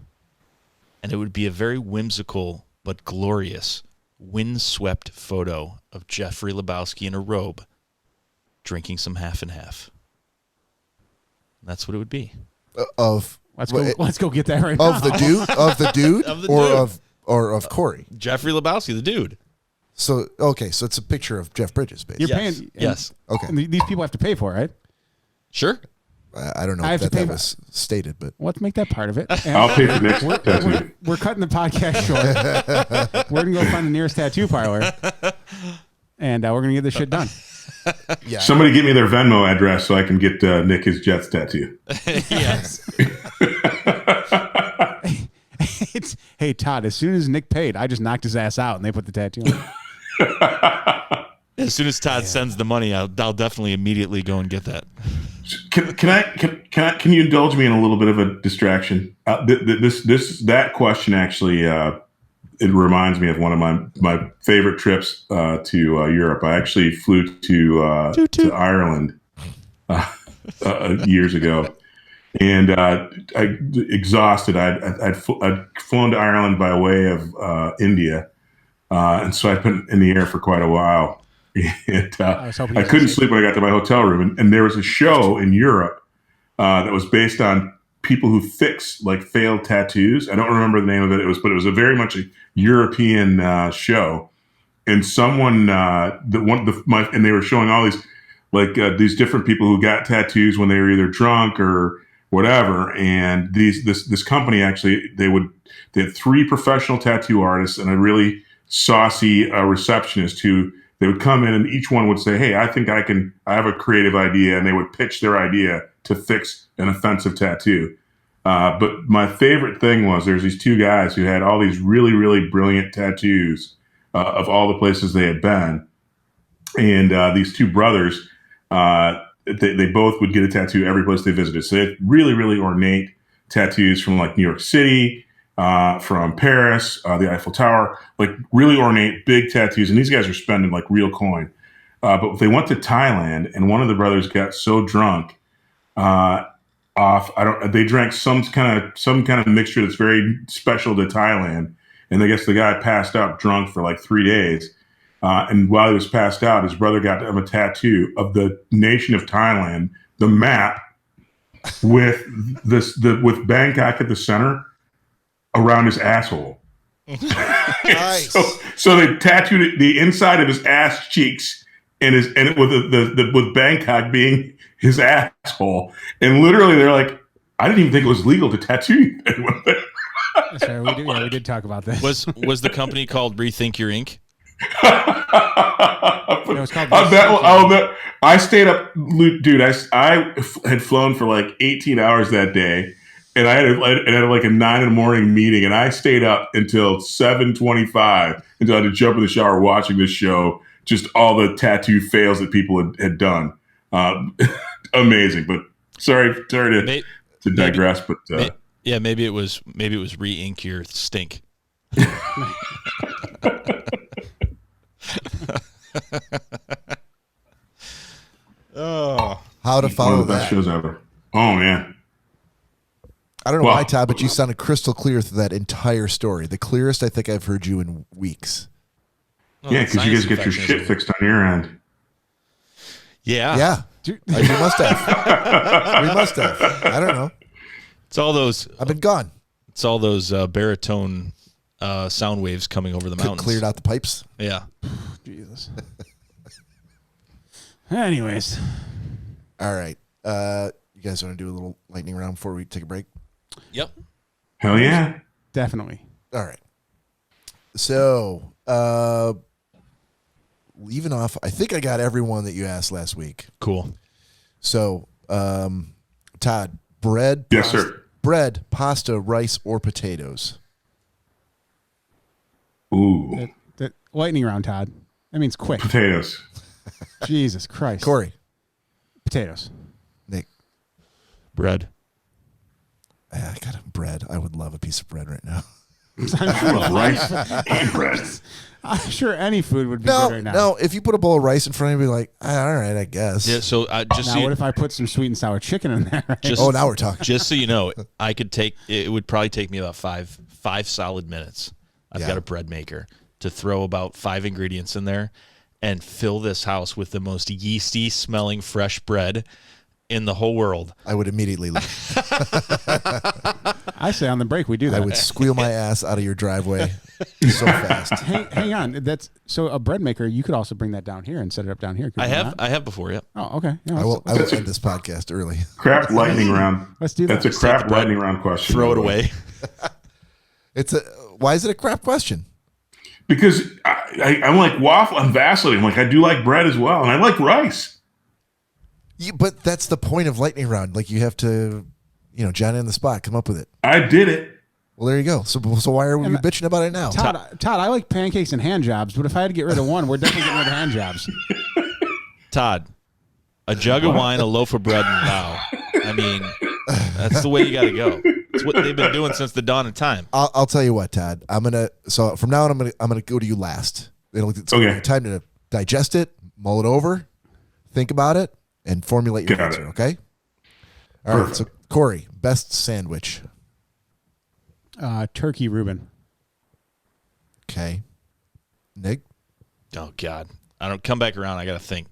and it would be a very whimsical but glorious windswept photo of Jeffrey Lebowski in a robe drinking some half and half. That's what it would be. Let's go get that right now. Of the dude, Of the dude. or of Cory. Jeffrey Lebowski, the dude. So okay, so it's a picture of Jeff Bridges, basically. You're Yes. paying. Yes. Okay. And these people have to pay for it, right? Sure. I don't know I if have to pay that was stated, but Let's make that part of it. I'll pay for next tattoo. We're cutting the podcast short. We're gonna go find the nearest tattoo parlor, and we're gonna get this shit done. yeah. Somebody give me their Venmo address so I can get Nick his Jets tattoo. Yes. Hey Todd, as soon as Nick paid, I just knocked his ass out, and they put the tattoo on. As soon as Todd sends the money, I'll definitely immediately go and get that. Can you indulge me in a little bit of a distraction? That question actually it reminds me of one of my favorite trips to Europe. I actually flew to Ireland years ago, and exhausted. I'd flown to Ireland by way of India, and so I'd been in the air for quite a while. And, I couldn't sleep when I got to my hotel room, and there was a show in Europe that was based on people who fix like failed tattoos. I don't remember the name of it. But it was a very much a European show, and someone and they were showing all these these different people who got tattoos when they were either drunk or whatever. And this company actually they had 3 professional tattoo artists and a really saucy receptionist who. They would come in and each one would say, hey, I think I have a creative idea. And they would pitch their idea to fix an offensive tattoo. But my favorite thing was there's these 2 guys who had all these really, really brilliant tattoos of all the places they had been. And these 2 brothers, they both would get a tattoo every place they visited. So they had really, really ornate tattoos from like New York City, from Paris, the Eiffel Tower, like really ornate, big tattoos. And these guys are spending like real coin. But they went to Thailand, and one of the brothers got so drunk they drank some kind of mixture that's very special to Thailand. And I guess the guy passed out drunk for like 3 days. And while he was passed out, his brother got him a tattoo of the nation of Thailand, the map with with Bangkok at the center around his asshole. Nice. So they tattooed the inside of his ass cheeks and with Bangkok being his asshole. And literally they're like, I didn't even think it was legal to tattoo anyone there. Sorry, we did talk about this. Was the company called Rethink Your Ink? It was called I stayed up, dude. I had flown for like 18 hours that day, and I had like a 9 a.m. meeting, and I stayed up until 7:25 until I had to jump in the shower watching this show. Just all the tattoo fails that people had done. Amazing, but sorry to digress. But maybe it was re-ink your stink. How to follow one of the best that? shows ever. Oh man. I don't know why, Todd, but you sounded crystal clear through that entire story. The clearest I think I've heard you in weeks. Yeah, because you guys get your shit fixed on your end. Yeah. Yeah. We must have. We must have. I don't know. It's all those. I've been gone. It's all those baritone sound waves coming over the mountains. Cleared out the pipes. Yeah. Jesus. Anyways. All right. You guys want to do a little lightning round before we take a break? Yep. Hell yeah. Definitely. All right. So, leaving off, I think I got everyone that you asked last week. Cool. So, Todd, bread, Yes, sir. Bread, pasta, rice, or potatoes? Ooh. That lightning round, Todd. That means quick. Potatoes. Jesus Christ. Corey, Potatoes. Nick, Bread. I got a bread. I would love a piece of bread right now. I love rice and bread. I'm sure any food would be good right now. No. If you put a bowl of rice in front of me, like, all right, I guess. Yeah. So just Now, so you, what if I put some sweet and sour chicken in there? Right? just, Oh, now we're talking. just so you know, I could take. It would probably take me about five solid minutes. I've Yeah. got a bread maker to throw about 5 ingredients in there, and fill this house with the most yeasty smelling fresh bread in the whole world. I would immediately leave. I say on the break we do I that. would squeal my ass out of your driveway so fast. Hang on. That's so a bread maker. You could also bring that down here and set it up down here. could I you have not? I have before. Yep. Oh, okay. Yeah, I will let's end this podcast early. Crap lightning round. Let's do that. That's a crap lightning round question. Throw by it the way. away. Why is it a crap question? Because I'm like waffle. I'm vacillating. I'm like, I do like bread as well. And I like rice. But that's the point of lightning round. Like, you have to, Johnny on the spot, come up with it. I did it. Well, there you go. So why are we bitching about it now? Todd, I like pancakes and hand jobs, but if I had to get rid of one, we're definitely getting rid of hand jobs. Todd, a jug of wine, a loaf of bread, and wow. I mean, that's the way you got to go. It's what they've been doing since the dawn of time. I'll tell you what, Todd. So from now on, I'm gonna go to you last. It's Okay. time to digest it, mull it over, think about it, and formulate your Got answer. it. Okay. All right. Perfect. So Corey, best sandwich. Turkey Reuben. Okay. Nick. Oh God, I don't come back around. I got to think.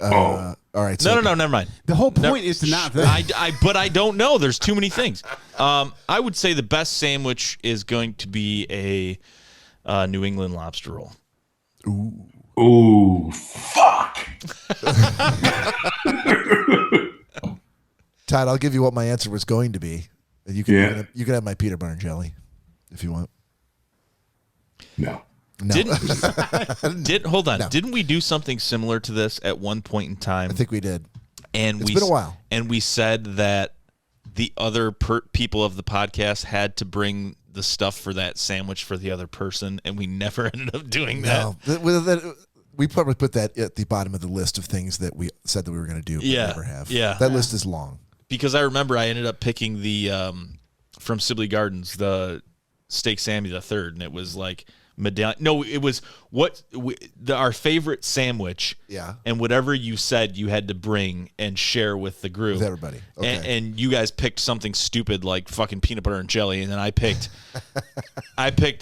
All right. So No, never mind. The whole point is to not. But I don't know. There's too many things. I would say the best sandwich is going to be a New England lobster roll. Ooh, fuck. Todd, I'll give you what my answer was going to be. And you can have my peanut butter and jelly if you want. No. No. Hold on. No. Didn't we do something similar to this at one point in time? I think we did. And It's been a while. And we said that the other people of the podcast had to bring the stuff for that sandwich for the other person, and we never ended up doing that. No. We probably put that at the bottom of the list of things that we said that we were going to do, but never have. Yeah. That list is long. Because I remember I ended up picking the from Sibley Gardens, the steak Sammy the third, and it was like medallion. No, it was our favorite sandwich. Yeah. And whatever you said, you had to bring and share with the group, With everybody. Okay. And you guys picked something stupid like fucking peanut butter and jelly, and then I picked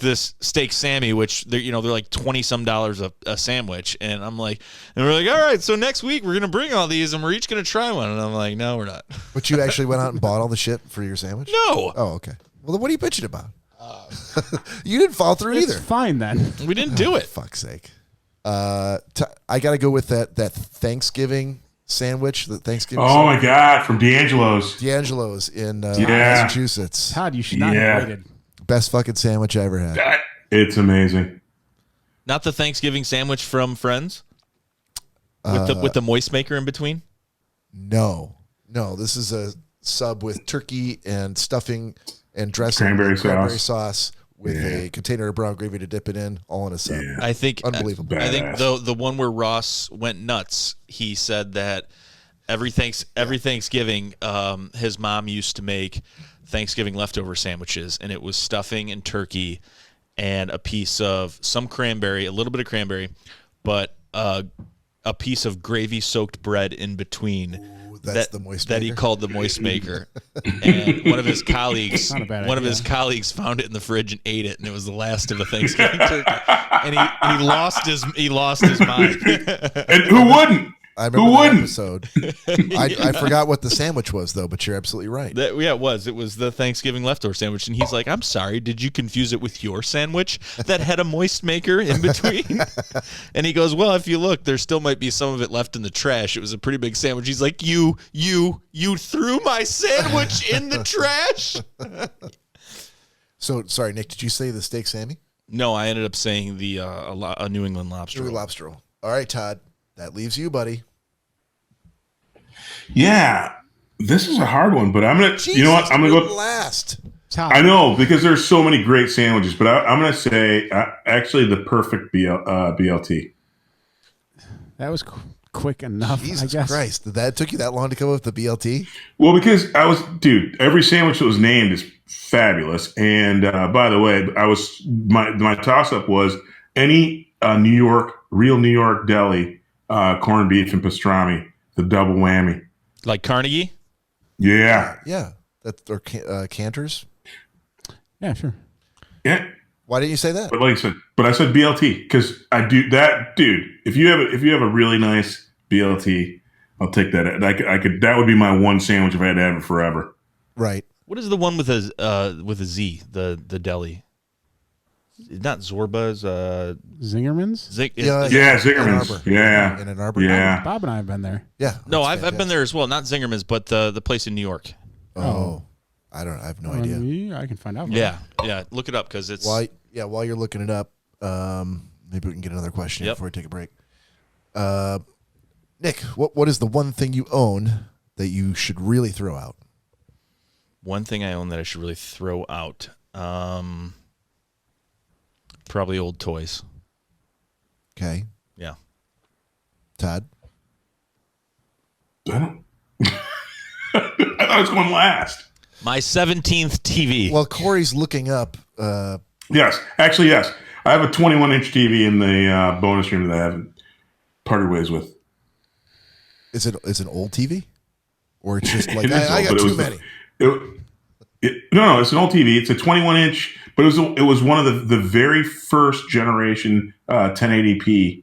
this steak Sammy, which they're like $20 a sandwich, and we're like, all right, so next week we're gonna bring all these and we're each gonna try one, and I'm like, no, we're not. But you actually went out and bought all the shit for your sandwich? No. Oh, okay. Well, then what are you bitching about? You didn't fall through It's either. fine then. We didn't do it. Fuck's sake. I got to go with that Thanksgiving sandwich. The Thanksgiving. Oh my God, from D'Angelo's. D'Angelo's in Yeah. Massachusetts. Todd, you should not Yeah. have waited. Best fucking sandwich I ever had. It's amazing. Not the Thanksgiving sandwich from Friends with the moist maker in between. No. This is a sub with turkey and stuffing and dressing, Cranberry sauce with a container of brown gravy to dip it in, all in a sub. Yeah. I think Unbelievable. I think Badass. the one where Ross went nuts. He said that every Thanksgiving, his mom used to make Thanksgiving leftover sandwiches, and it was stuffing and turkey and a piece of some cranberry, a little bit of cranberry, but a piece of gravy soaked bread in between. That's the moist that he maker? called the moist maker, and one of his colleagues, Not a bad his idea. colleagues found it in the fridge and ate it, and it was the last of the Thanksgiving turkey, and he lost his mind. And who wouldn't? I remember Who that wouldn't? episode. I forgot what the sandwich was, though, but you're absolutely right. It was. It was the Thanksgiving leftover sandwich. And he's like, I'm sorry, did you confuse it with your sandwich that had a moist maker in between? And he goes, well, if you look, there still might be some of it left in the trash. It was a pretty big sandwich. He's like, you threw my sandwich in the trash? So, sorry, Nick, did you say the steak Sammy? No, I ended up saying a New England lobster New roll. lobster roll. All right, Todd. That leaves you, buddy. Yeah, this is a hard one, but I'm gonna. You know what? I'm gonna go last. Todd. I know because there's so many great sandwiches, but I'm gonna say actually the perfect BLT. That was quick enough. Jesus I guess. Christ. Did that took you that long to come up with the BLT? Well, because every sandwich that was named is fabulous. And by the way, my toss up was any real New York deli, corned beef and pastrami, the double whammy. Like Carnegie? Yeah. Yeah. Or Cantor's? Yeah, sure. Yeah. Why didn't you say that? But I said BLT because I do that, dude. If you have a really nice BLT, I'll take that. That would be my one sandwich if I had to have it forever. Right. What is the one with a Z? The deli? Not Zorba's. Zingerman's? Zingerman's. Yeah. In Ann Arbor. Yeah. Bob and I have been there. Yeah. No, I've been there as well. Not Zingerman's, but the place in New York. Oh. I have no idea. I can find out. Yeah. Look it up because it's. While you're looking it up, maybe we can get another question before we take a break. Nick, what is the one thing you own that you should really throw out? One thing I own that I should really throw out. Probably old toys. Okay. Yeah. Todd? I don't. I thought I was going last. My 17th TV. Well, Cory's looking up. Yes. Actually, yes. I have a 21-inch TV in the bonus room that I haven't parted ways with. Is it an old TV? Or it's just like, It is I old, got but too many. No, it's an old TV. It's a 21-inch, but it was one of the very first generation 1080p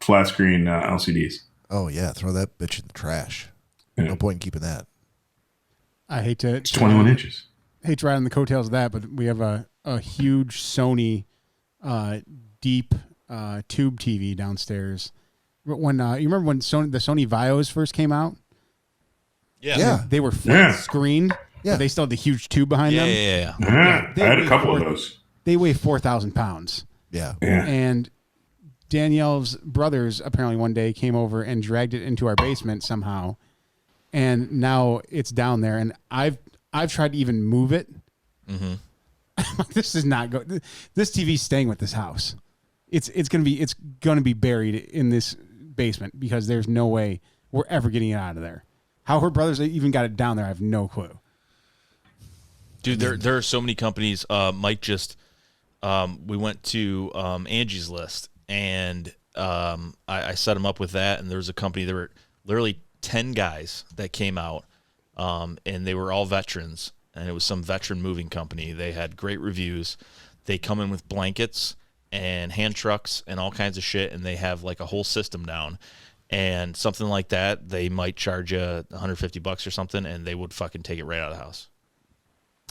flat screen LCDs. Oh, yeah. Throw that bitch in the trash. Yeah. No point in keeping that. I hate to. It's 21 inches. Hate to ride on the coattails of that, but we have a huge Sony deep tube TV downstairs. When you remember when the Sony Vios first came out? Yeah. They were flat screened. Yeah. But they still had the huge tube behind them. Yeah. Yeah, I had a couple of those. They weigh 4,000 pounds. Yeah. Yeah. And Danielle's brothers apparently one day came over and dragged it into our basement somehow. And now it's down there. And I've tried to even move it. Mm-hmm. This is not good. This TV's staying with this house. It's gonna be buried in this basement because there's no way we're ever getting it out of there. How her brothers even got it down there, I have no clue. Dude, there are so many companies. Mike just, we went to Angie's List, and I set him up with that. And there was a company. There were literally 10 guys that came out, and they were all veterans. And it was some veteran moving company. They had great reviews. They come in with blankets and hand trucks and all kinds of shit, and they have like a whole system down. And something like that, they might charge you $150 or something, and they would fucking take it right out of the house.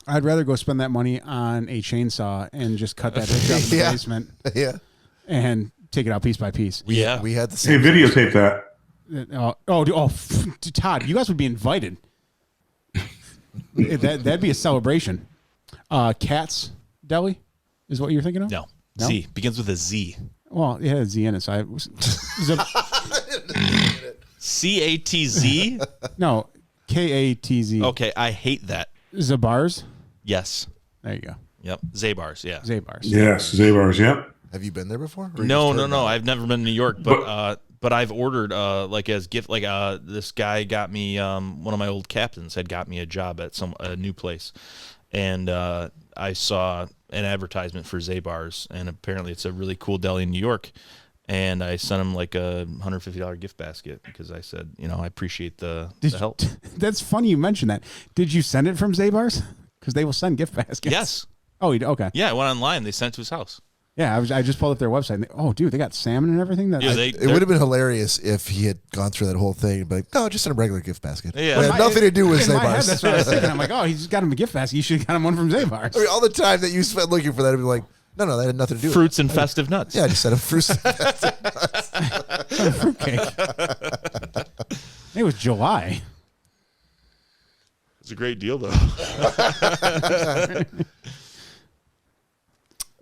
I'd rather go spend that money on a chainsaw and just cut that bitch up in the basement. Yeah. And take it out piece by piece. We had the same. Hey, videotape that. Todd, you guys would be invited. That'd be a celebration. Cat's Deli is what you're thinking of? No. Z. Begins with a Z. Well, it had a Z in it. So C-A-T-Z? no, K-A-T-Z. Okay, I hate that. Zabars? Yes. There you go. Yep. Zabars, yeah. Zabars. Yes, Zabars. Yep. Have you been there before? Or you No. just heard about it? I've never been to New York, but I've ordered like as gift. Like this guy got me one of my old captains had got me a job at a new place, and I saw an advertisement for Zabars, and apparently it's a really cool deli in New York. And I sent him like a $150 gift basket because I said, I appreciate the help. That's funny you mentioned that. Did you send it from Zabars? Because they will send gift baskets. Yes. Oh, okay. Yeah, I went online. They sent it to his house. Yeah, I just pulled up their website. And dude, they got salmon and everything. Yeah, It would have been hilarious if he had gone through that whole thing, but no, just in a regular gift basket. Yeah. It had nothing to do with in my head, Zabar's. that's what I was thinking. I'm like, he just got him a gift basket. You should have got him one from Zabar's. I mean, all the time that you spent looking for that, I'd be like, no, that had nothing to do with it. Fruits and festive nuts. Yeah, I just said a fruit. Fruitcake. It was July. It's a great deal, though.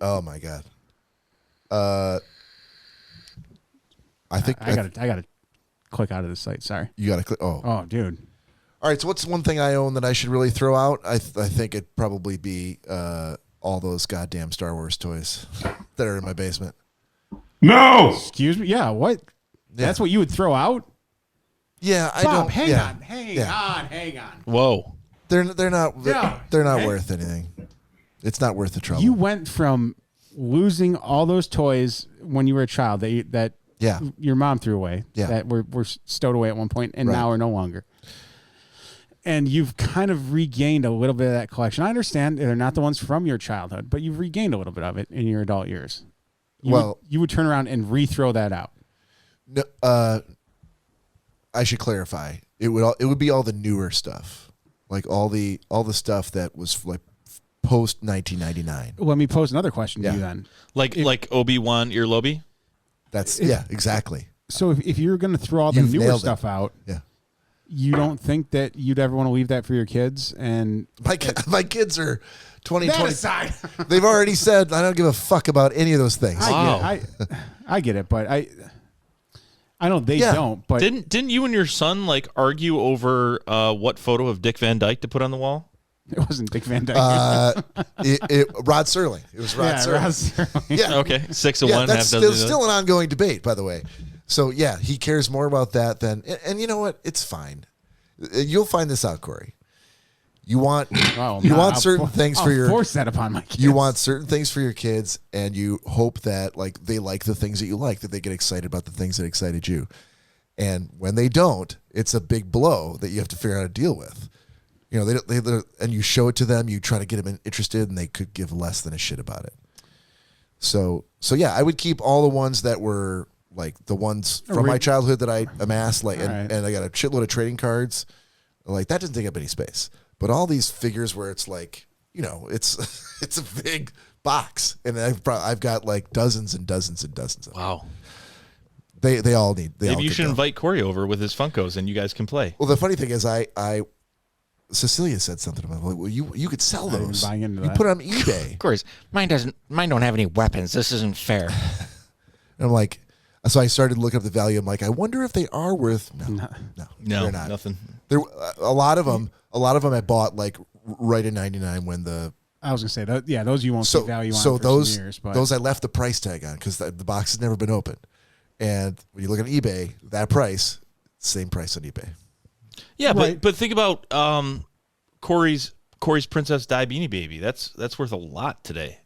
Oh my god. I think I gotta click out of the site. Sorry. you gotta click. Oh, dude. All right. So what's one thing I own that I should really throw out? I think it'd probably be all those goddamn Star Wars toys that are in my basement. No. Excuse me. Yeah. What? Yeah. That's what you would throw out? Yeah, I Bob, don't. hang yeah. on. Hang Yeah. on. Whoa. They're not. Yeah. They're not Okay. worth anything. It's not worth the trouble. You went from losing all those toys when you were a child that Yeah. your mom threw away, Yeah. that were stowed away at one point, and Right. now are no longer. And you've kind of regained a little bit of that collection. I understand they're not the ones from your childhood, but you've regained a little bit of it in your adult years. You would turn around and re-throw that out. No, I should clarify. It would be all the newer stuff, like all the stuff that was like post 1999. Let me pose another question Yeah. to you then. Like Obi-Wan earlobby? That's exactly. So if you're going to throw all the You've newer nailed it. stuff out, Yeah. you don't think that you'd ever want to leave that for your kids? And My kids are 20. that aside, They've already said I don't give a fuck about any of those things. I get it, but I know they don't. But Didn't you and your son like argue over what photo of Dick Van Dyke to put on the wall? it wasn't Dick Van Dyke. Rod Serling. It was Rod Serling. Rod Serling. Yeah. Okay, 6 of Yeah, one, that's half dozen. still an ongoing debate, by the way. So yeah, he cares more about that than. And you know what? It's fine. You'll find this out, Cory. You want certain things for your. Force that upon my kids. You want certain things for your kids, and you hope that like they like the things that you like, that they get excited about the things that excited you. And when they don't, it's a big blow that you have to figure out how to deal with. You know, they and you show it to them, you try to get them interested, and they could give less than a shit about it. So yeah, I would keep all the ones that were like the ones from my childhood that I amassed, like, and I got a shitload of trading cards. Like that doesn't take up any space. But all these figures where it's like, you know, it's a big box, and I've got like dozens and dozens and dozens of them. Wow. They all need. Maybe you should invite Cory over with his Funkos, and you guys can play. Well, the funny thing is, Cecilia said something about, like, well, you could sell those. buying into you that. put it on eBay. Of course, mine don't have any weapons. This isn't fair. And I'm like, so I started looking up the value. I'm like, I wonder if they are worth. No, they're not. Nothing. There, a lot of them I bought like right in '99 when the. I was gonna say that. Yeah, those you won't see value on. So for those some years, but those I left the price tag on because the box has never been opened. And when you look at eBay, that price, same price on eBay. Yeah, Right. but think about Cory's Princess Di Beanie Baby. That's worth a lot today.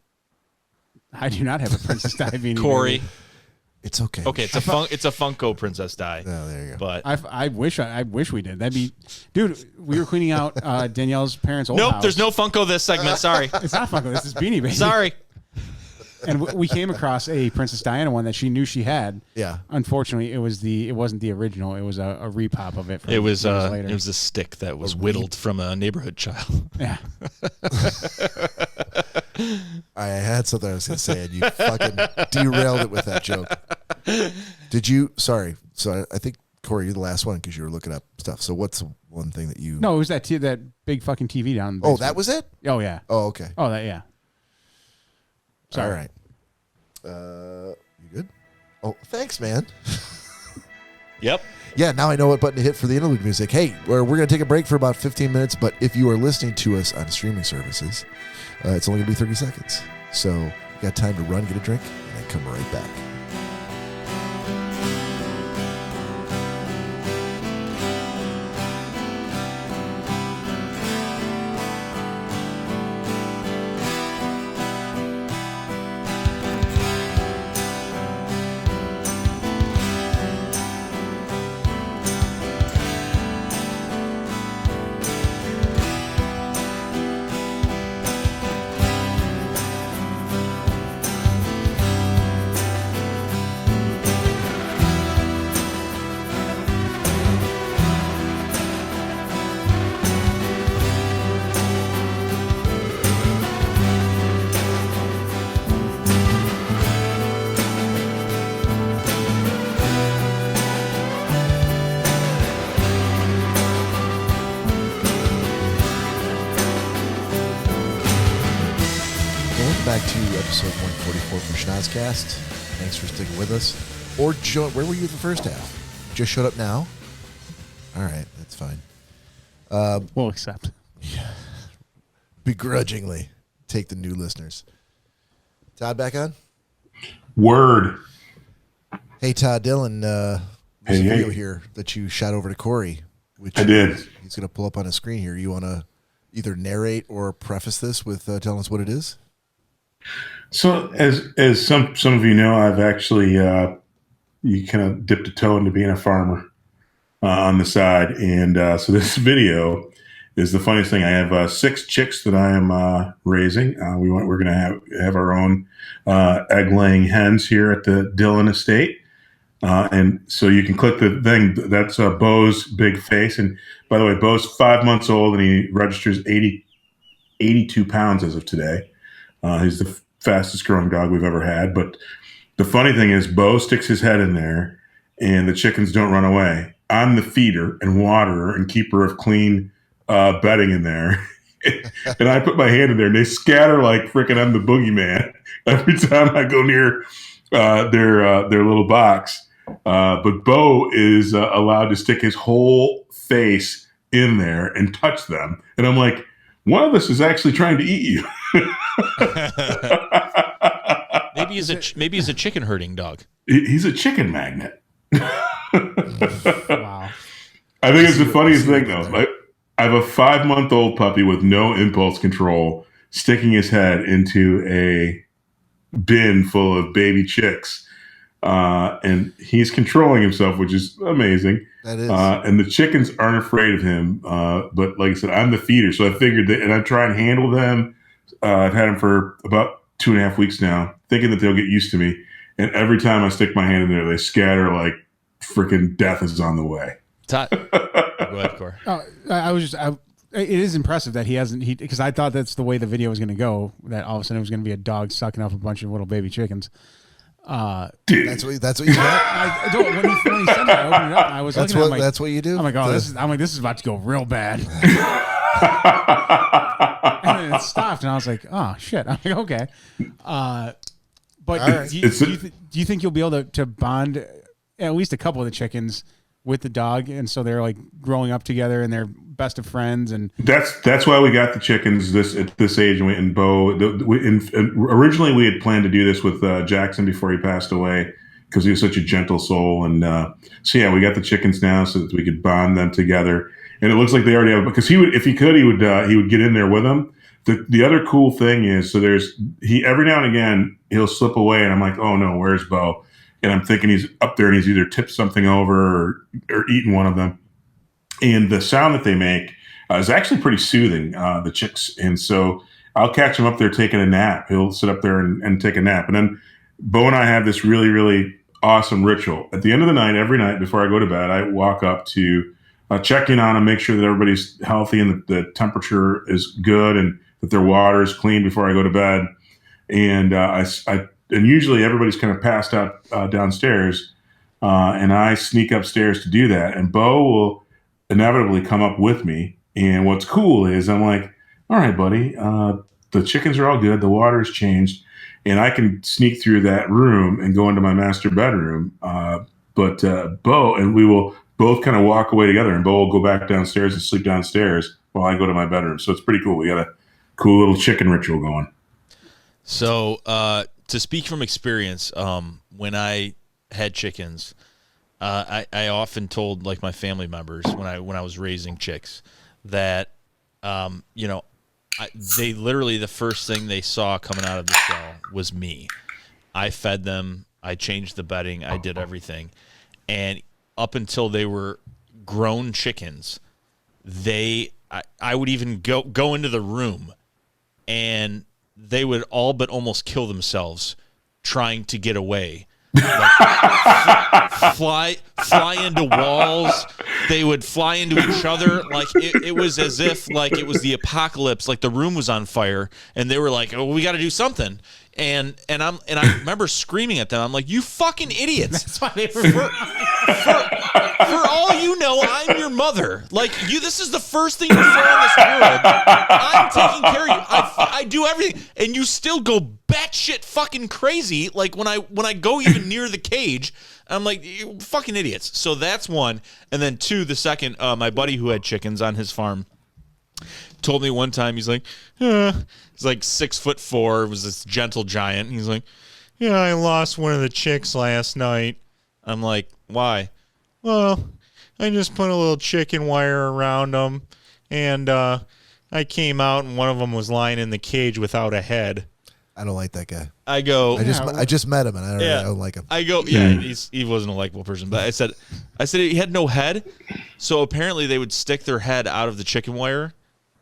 I do not have a Princess Di Beanie Cory. Baby. It's okay. Okay, it's a Funko Princess Di. Oh, there you go. But I wish we did. That'd be, dude. We were cleaning out Danielle's parents' old nope, house. there's no Funko this segment. Sorry. It's not Funko. This is Beanie Baby. Sorry. And we came across a Princess Diana one that she knew she had. Yeah. Unfortunately, it wasn't the original. It was a repop of it. From It was years later. it was a stick that was whittled from a neighborhood child. Yeah. I had something I was going to say, and you fucking derailed it with that joke. Did you? Sorry. So I think, Cory, you're the last one because you were looking up stuff. So what's one thing that you? No, it was that big fucking TV down. In the Oh, basement. that was it? Oh yeah. Oh, okay. Oh that yeah. Sorry. All right. You good? Oh, thanks, man. Yep. Yeah, now I know what button to hit for the interlude music. Hey, we're going to take a break for about 15 minutes, but if you are listening to us on streaming services, it's only going to be 30 seconds. So you got time to run, get a drink, and then come right back. back to episode 144 from Schnozzcast. Thanks for sticking with us. Or where were you the first half? Just showed up now? All right, that's fine. We'll accept. Begrudgingly take the new listeners. Todd back on? Word. Hey, Todd, Dylan, there's a video hey. here that you shot over to Cory. Which I did. He's going to pull up on his screen here. You want to either narrate or preface this with telling us what it is? So, as some of you know, I've actually you kind of dipped a toe into being a farmer on the side, and so this video is the funniest thing. I have 6 chicks that I am raising. We're going to have our own egg-laying hens here at the Dylan estate. And so you can click the thing. That's Bo's big face. And by the way, Bo's 5 months old, and he registers 82 pounds as of today. He's the fastest growing dog we've ever had. But the funny thing is, Bo sticks his head in there, and the chickens don't run away. I'm the feeder and waterer and keeper of clean bedding in there. And I put my hand in there, and they scatter like freaking I'm the boogeyman every time I go near their little box. But Bo is allowed to stick his whole face in there and touch them. And I'm like, one of us is actually trying to eat you. Maybe he's a chicken herding dog. He's a chicken magnet. Wow. I think it's the funniest thing, though. I have a 5-month-old puppy with no impulse control sticking his head into a bin full of baby chicks. And he's controlling himself, which is amazing. That is. And the chickens aren't afraid of him. But like I said, I'm the feeder. So I figured that, and I try and handle them. I've had them for about 2.5 weeks now, thinking that they'll get used to me. And every time I stick my hand in there, they scatter like freaking death is on the way. Todd, go ahead, Cory. It is impressive that he hasn't, because I thought that's the way the video was going to go, that all of a sudden it was going to be a dog sucking up a bunch of little baby chickens. That's what you got? When he said that, I opened it up and I was looking at it, I'm like, that's what you do? I'm like, oh, this is about to go real bad. And then it stopped, and I was like, oh, shit. I'm like, okay. But right. do you think you'll be able to bond at least a couple of the chickens with the dog, and so they're like growing up together and they're best of friends? And that's why we got the chickens at this age. And Bo, originally we had planned to do this with Jackson before he passed away, because he was such a gentle soul. And so yeah, we got the chickens now so that we could bond them together. And it looks like they already have, because he would, if he could, he would get in there with them. The other cool thing is, so he every now and again he'll slip away, and I'm like, oh no, where's Bo? And I'm thinking he's up there and he's either tipped something over or eaten one of them. And the sound that they make is actually pretty soothing, the chicks. And so I'll catch him up there taking a nap. He'll sit up there and take a nap. And then Bo and I have this really, really awesome ritual. At the end of the night, every night before I go to bed, I walk up to check in on them, make sure that everybody's healthy and that the temperature is good and that their water is clean before I go to bed. And and usually everybody's kind of passed out downstairs, and I sneak upstairs to do that. And Bo will inevitably come up with me. And what's cool is I'm like, all right, buddy, the chickens are all good. The water's changed. And I can sneak through that room and go into my master bedroom. But Bo, and we will both kind of walk away together, and Bo will go back downstairs and sleep downstairs while I go to my bedroom. So it's pretty cool. We got a cool little chicken ritual going. So, to speak from experience, when I had chickens, I often told like my family members when I was raising chicks that, they literally, the first thing they saw coming out of the shell was me. I fed them, I changed the bedding, I did everything, and up until they were grown chickens, I would even go into the room, and they would all but almost kill themselves trying to get away. Like, fly into walls. They would fly into each other. Like it was as if like it was the apocalypse. Like the room was on fire, and they were like, "Oh, we got to do something." And I remember screaming at them. I'm like, "You fucking idiots!" that's why they were. For all you know, I'm your mother. Like this is the first thing you saw in this world. I'm taking care of you. I do everything, and you still go batshit fucking crazy. Like when I go even near the cage, I'm like, you fucking idiots. So that's one, and then two. The second, my buddy who had chickens on his farm told me one time. He's like, he's like 6'4", was this gentle giant. He's like, yeah, I lost one of the chicks last night. I'm like, why? Well, I just put a little chicken wire around them, and I came out, and one of them was lying in the cage without a head. I don't like that guy. I go. I just met him, and I don't like him. I go. Yeah, he wasn't a likable person, but I said he had no head. So apparently they would stick their head out of the chicken wire,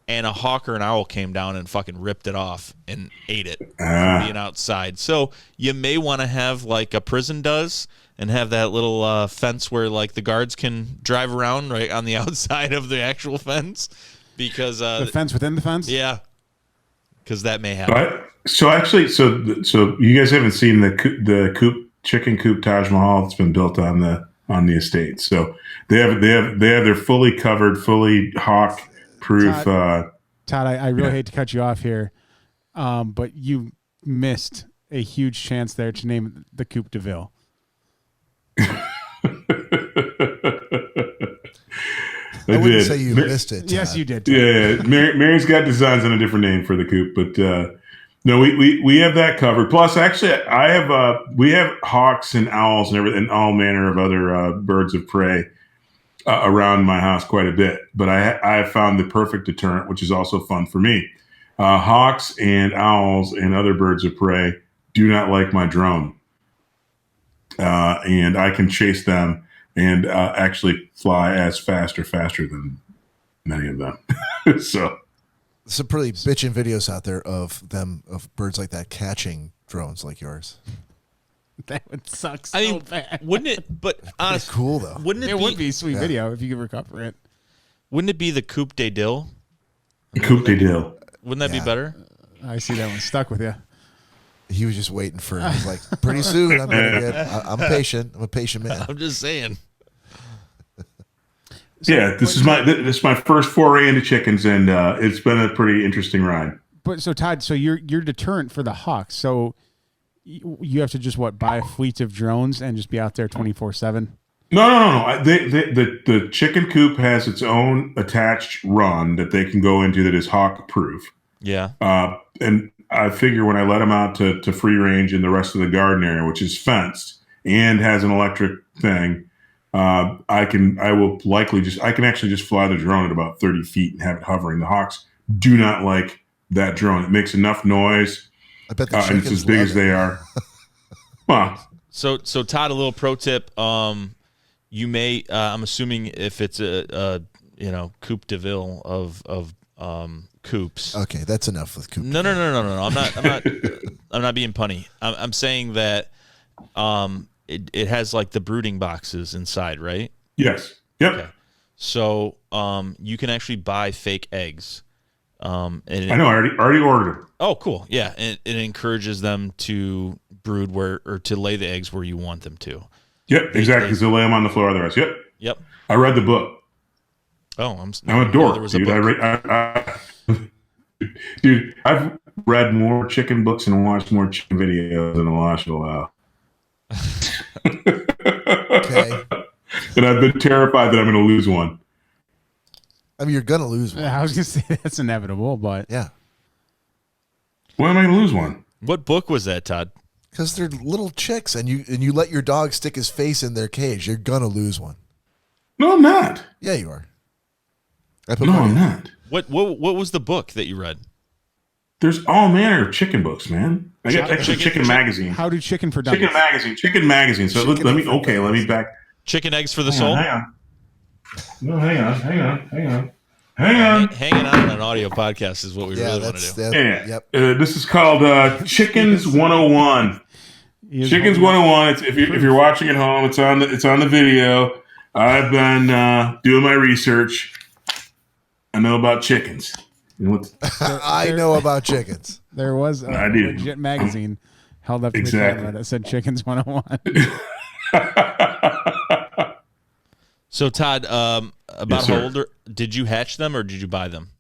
and a hawk or an owl came down and fucking ripped it off and ate it from being outside. So you may want to have like a prison does. And have that little fence where like the guards can drive around right on the outside of the actual fence, because the fence within the fence. Yeah, because that may happen. But so you guys haven't seen the chicken coop Taj Mahal that's been built on the estate. So they have their fully covered, fully hawk proof. Todd, I really hate to cut you off here, but you missed a huge chance there to name the Coupe de Ville. I wouldn't say you missed it. Todd. Yes, you did. Yeah, Mary's got designs on a different name for the coop, but no, we have that covered. Plus, actually, we have hawks and owls and everything, and all manner of other birds of prey around my house quite a bit. But I have found the perfect deterrent, which is also fun for me. Hawks and owls and other birds of prey do not like my drone. And I can chase them and actually fly as fast or faster than many of them. So some pretty bitchin' videos out there of birds like that catching drones like yours. That would suck so bad. Wouldn't it? But honestly, cool though. Wouldn't it? Would be a sweet video if you could recover it. Wouldn't it be the Coupe de Dille? Coupe de Dille. Wouldn't that be better? I see that one stuck with you. He was just waiting for. He's like, pretty soon I'm gonna get. I'm patient. I'm a patient man. I'm just saying. Yeah, this is my first foray into chickens, and it's been a pretty interesting ride. But so Todd, so you're deterrent for the hawks. So you have to just buy fleets of drones and just be out there 24/7. No. The chicken coop has its own attached run that they can go into that is hawk proof. Yeah. And I figure when I let them out to free range in the rest of the garden area, which is fenced and has an electric thing, I can actually just fly the drone at about 30 feet and have it hovering. The hawks do not like that drone. It makes enough noise. I bet the and it's as big as they are. Well, so Todd, a little pro tip. You may, I'm assuming if it's a Coupe de Ville of coops. Okay, that's enough with coop. No. I'm not being punny. I'm saying that it has like the brooding boxes inside, right? Yes. Yep. Okay. So you can actually buy fake eggs. I know. I already ordered them. Oh, cool. Yeah, and it encourages them to brood or to lay the eggs where you want them to. Yep, exactly. Because they'll lay them on the floor otherwise. Yep. I read the book. Oh, I'm a dork, dude. Dude, I've read more chicken books and watched more chicken videos in the last while. Okay. And I've been terrified that I'm going to lose one. I mean, you're gonna lose one. I was gonna say that's inevitable, but yeah. Why am I gonna lose one? What book was that, Todd? Because they're little chicks, and you let your dog stick his face in their cage. You're gonna lose one. No, I'm not. Yeah, you are. I'm not. What was the book that you read? There's all manner of chicken books, man. I got actually Chicken Magazine. How do Chicken for Dummies? Chicken Magazine. So let me back. Chicken Eggs for the Soul? Hang on. No, hang on. Hanging on an audio podcast is what we really want to do. Yep. This is called Chickens 101. Chickens 101. It's, if you're watching at home, it's on the video. I've been doing my research. I know about chickens. I know about chickens. There was a legit magazine held up to the camera that said Chickens 101. So Todd, about Yes, how sir. old did you hatch them or did you buy them?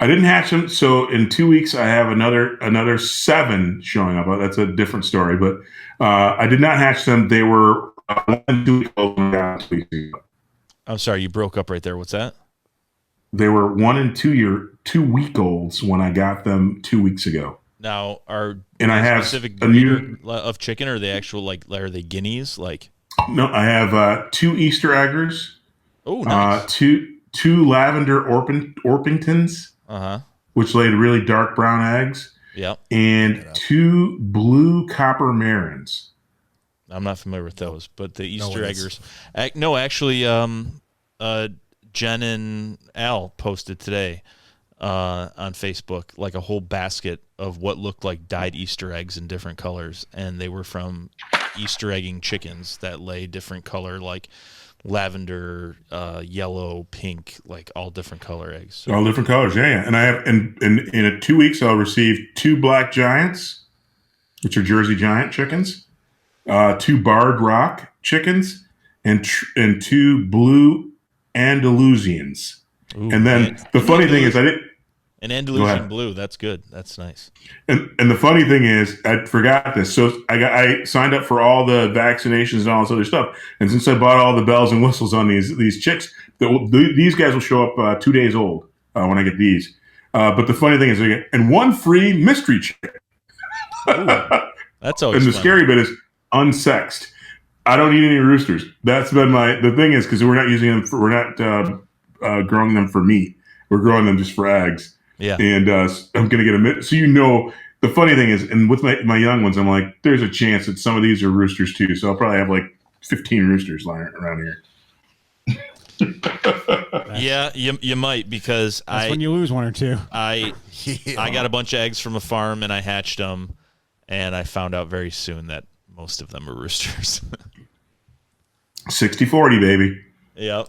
I didn't hatch them, so in 2 weeks I have another 7 showing up. That's a different story, but I did not hatch them. They were 1 and 2 weeks old when I got them 2 weeks ago. I'm sorry, you broke up right there. What's that? They were 1 and 2 week olds when I got them 2 weeks ago. Now, are And I they have specific a breeder new. of chicken, or are they actual are they guineas? Like, No, I have 2 Easter eggers, oh, nice. two lavender Orpingtons, which laid really dark brown eggs, Yep. and 2 blue copper marins. I'm not familiar with those, but the Easter one is. eggers. No, actually, Jen and Al posted today on Facebook like a whole basket of what looked like dyed Easter eggs in different colors, and they were from Easter egging chickens that lay different color, like lavender, yellow, pink, like all different color eggs. So, All different colors, yeah. And I have in 2 weeks I'll receive 2 black giants, which are Jersey Giant chickens, 2 barred rock chickens, and 2 blue Andalusians. ooh, And then the funny thing is I didn't. an Go Andalusian ahead. blue. That's good. That's nice. And the funny thing is, I forgot this. So I signed up for all the vaccinations and all this other stuff. And since I bought all the bells and whistles on these chicks, these guys will show up 2 days old when I get these. But the funny thing is, I get and 1 free mystery chick. That's always And the fun. scary bit is unsexed. I don't eat any roosters. That's been the thing is because we're not using them we're not growing them for meat. We're growing them just for eggs. Yeah. And I'm going to get a so the funny thing is, and with my young ones, I'm like, there's a chance that some of these are roosters too. So I'll probably have like 15 roosters lying around here. Yeah, you might, because That's when you lose 1 or 2. I got a bunch of eggs from a farm and I hatched them, and I found out very soon that most of them are roosters. 60-40, baby. Yep.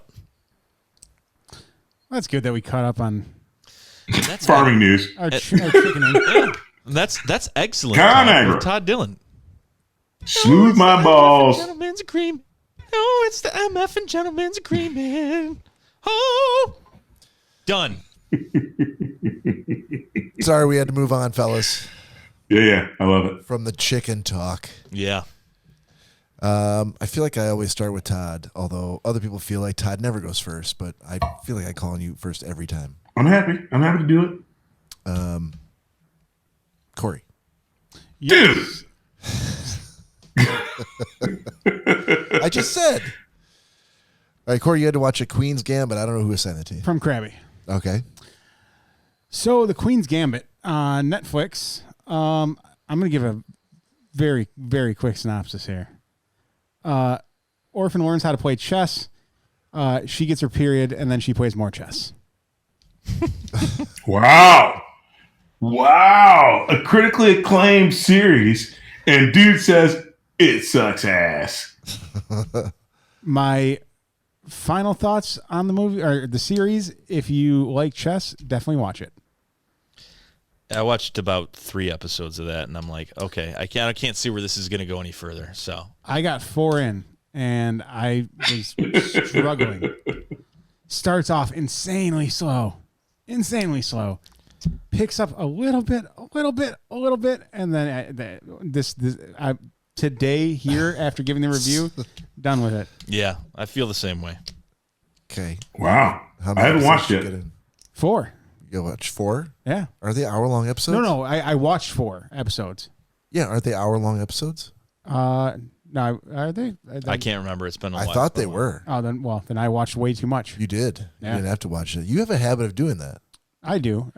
That's good that we caught up on That's Farming news. our chickening. That's excellent. Conagra. Todd, Todd Dillon. Smooth my balls. Gentleman's agreement. Oh, it's the MF and gentleman's agreement. Oh, done. Sorry, we had to move on, fellas, Yeah, I love it. from the chicken talk. Yeah. I feel like I always start with Todd, although other people feel like Todd never goes first, but I feel like I call on you first every time. I'm happy to do it. Cory. Dude. I just said. All right, Cory, you had to watch a Queen's Gambit. I don't know who assigned that to you. From Krabby. Okay. So the Queen's Gambit on Netflix. I'm going to give a very, very quick synopsis here. Orphan learns how to play chess. She gets her period, and then she plays more chess. Wow. A critically acclaimed series, and dude says it sucks ass. My final thoughts on the movie or the series: if you like chess, definitely watch it. I watched about 3 episodes of that, and I'm like, okay, I can't see where this is going to go any further. So I got 4 in, and I was struggling. Starts off insanely slow. Picks up a little bit, and then today here after giving the review, done with it. yeah, I feel the same way. Okay. Wow. How I many haven't episodes watched did you it. get in? 4. You watch 4? Yeah. Are they hour-long episodes? No. I watched 4 episodes. Yeah, aren't they hour-long episodes? No, are they? I can't remember. It's been a I while. thought they were. Oh, then I watched way too much. You did. Yeah. You didn't have to watch it. You have a habit of doing that. I do,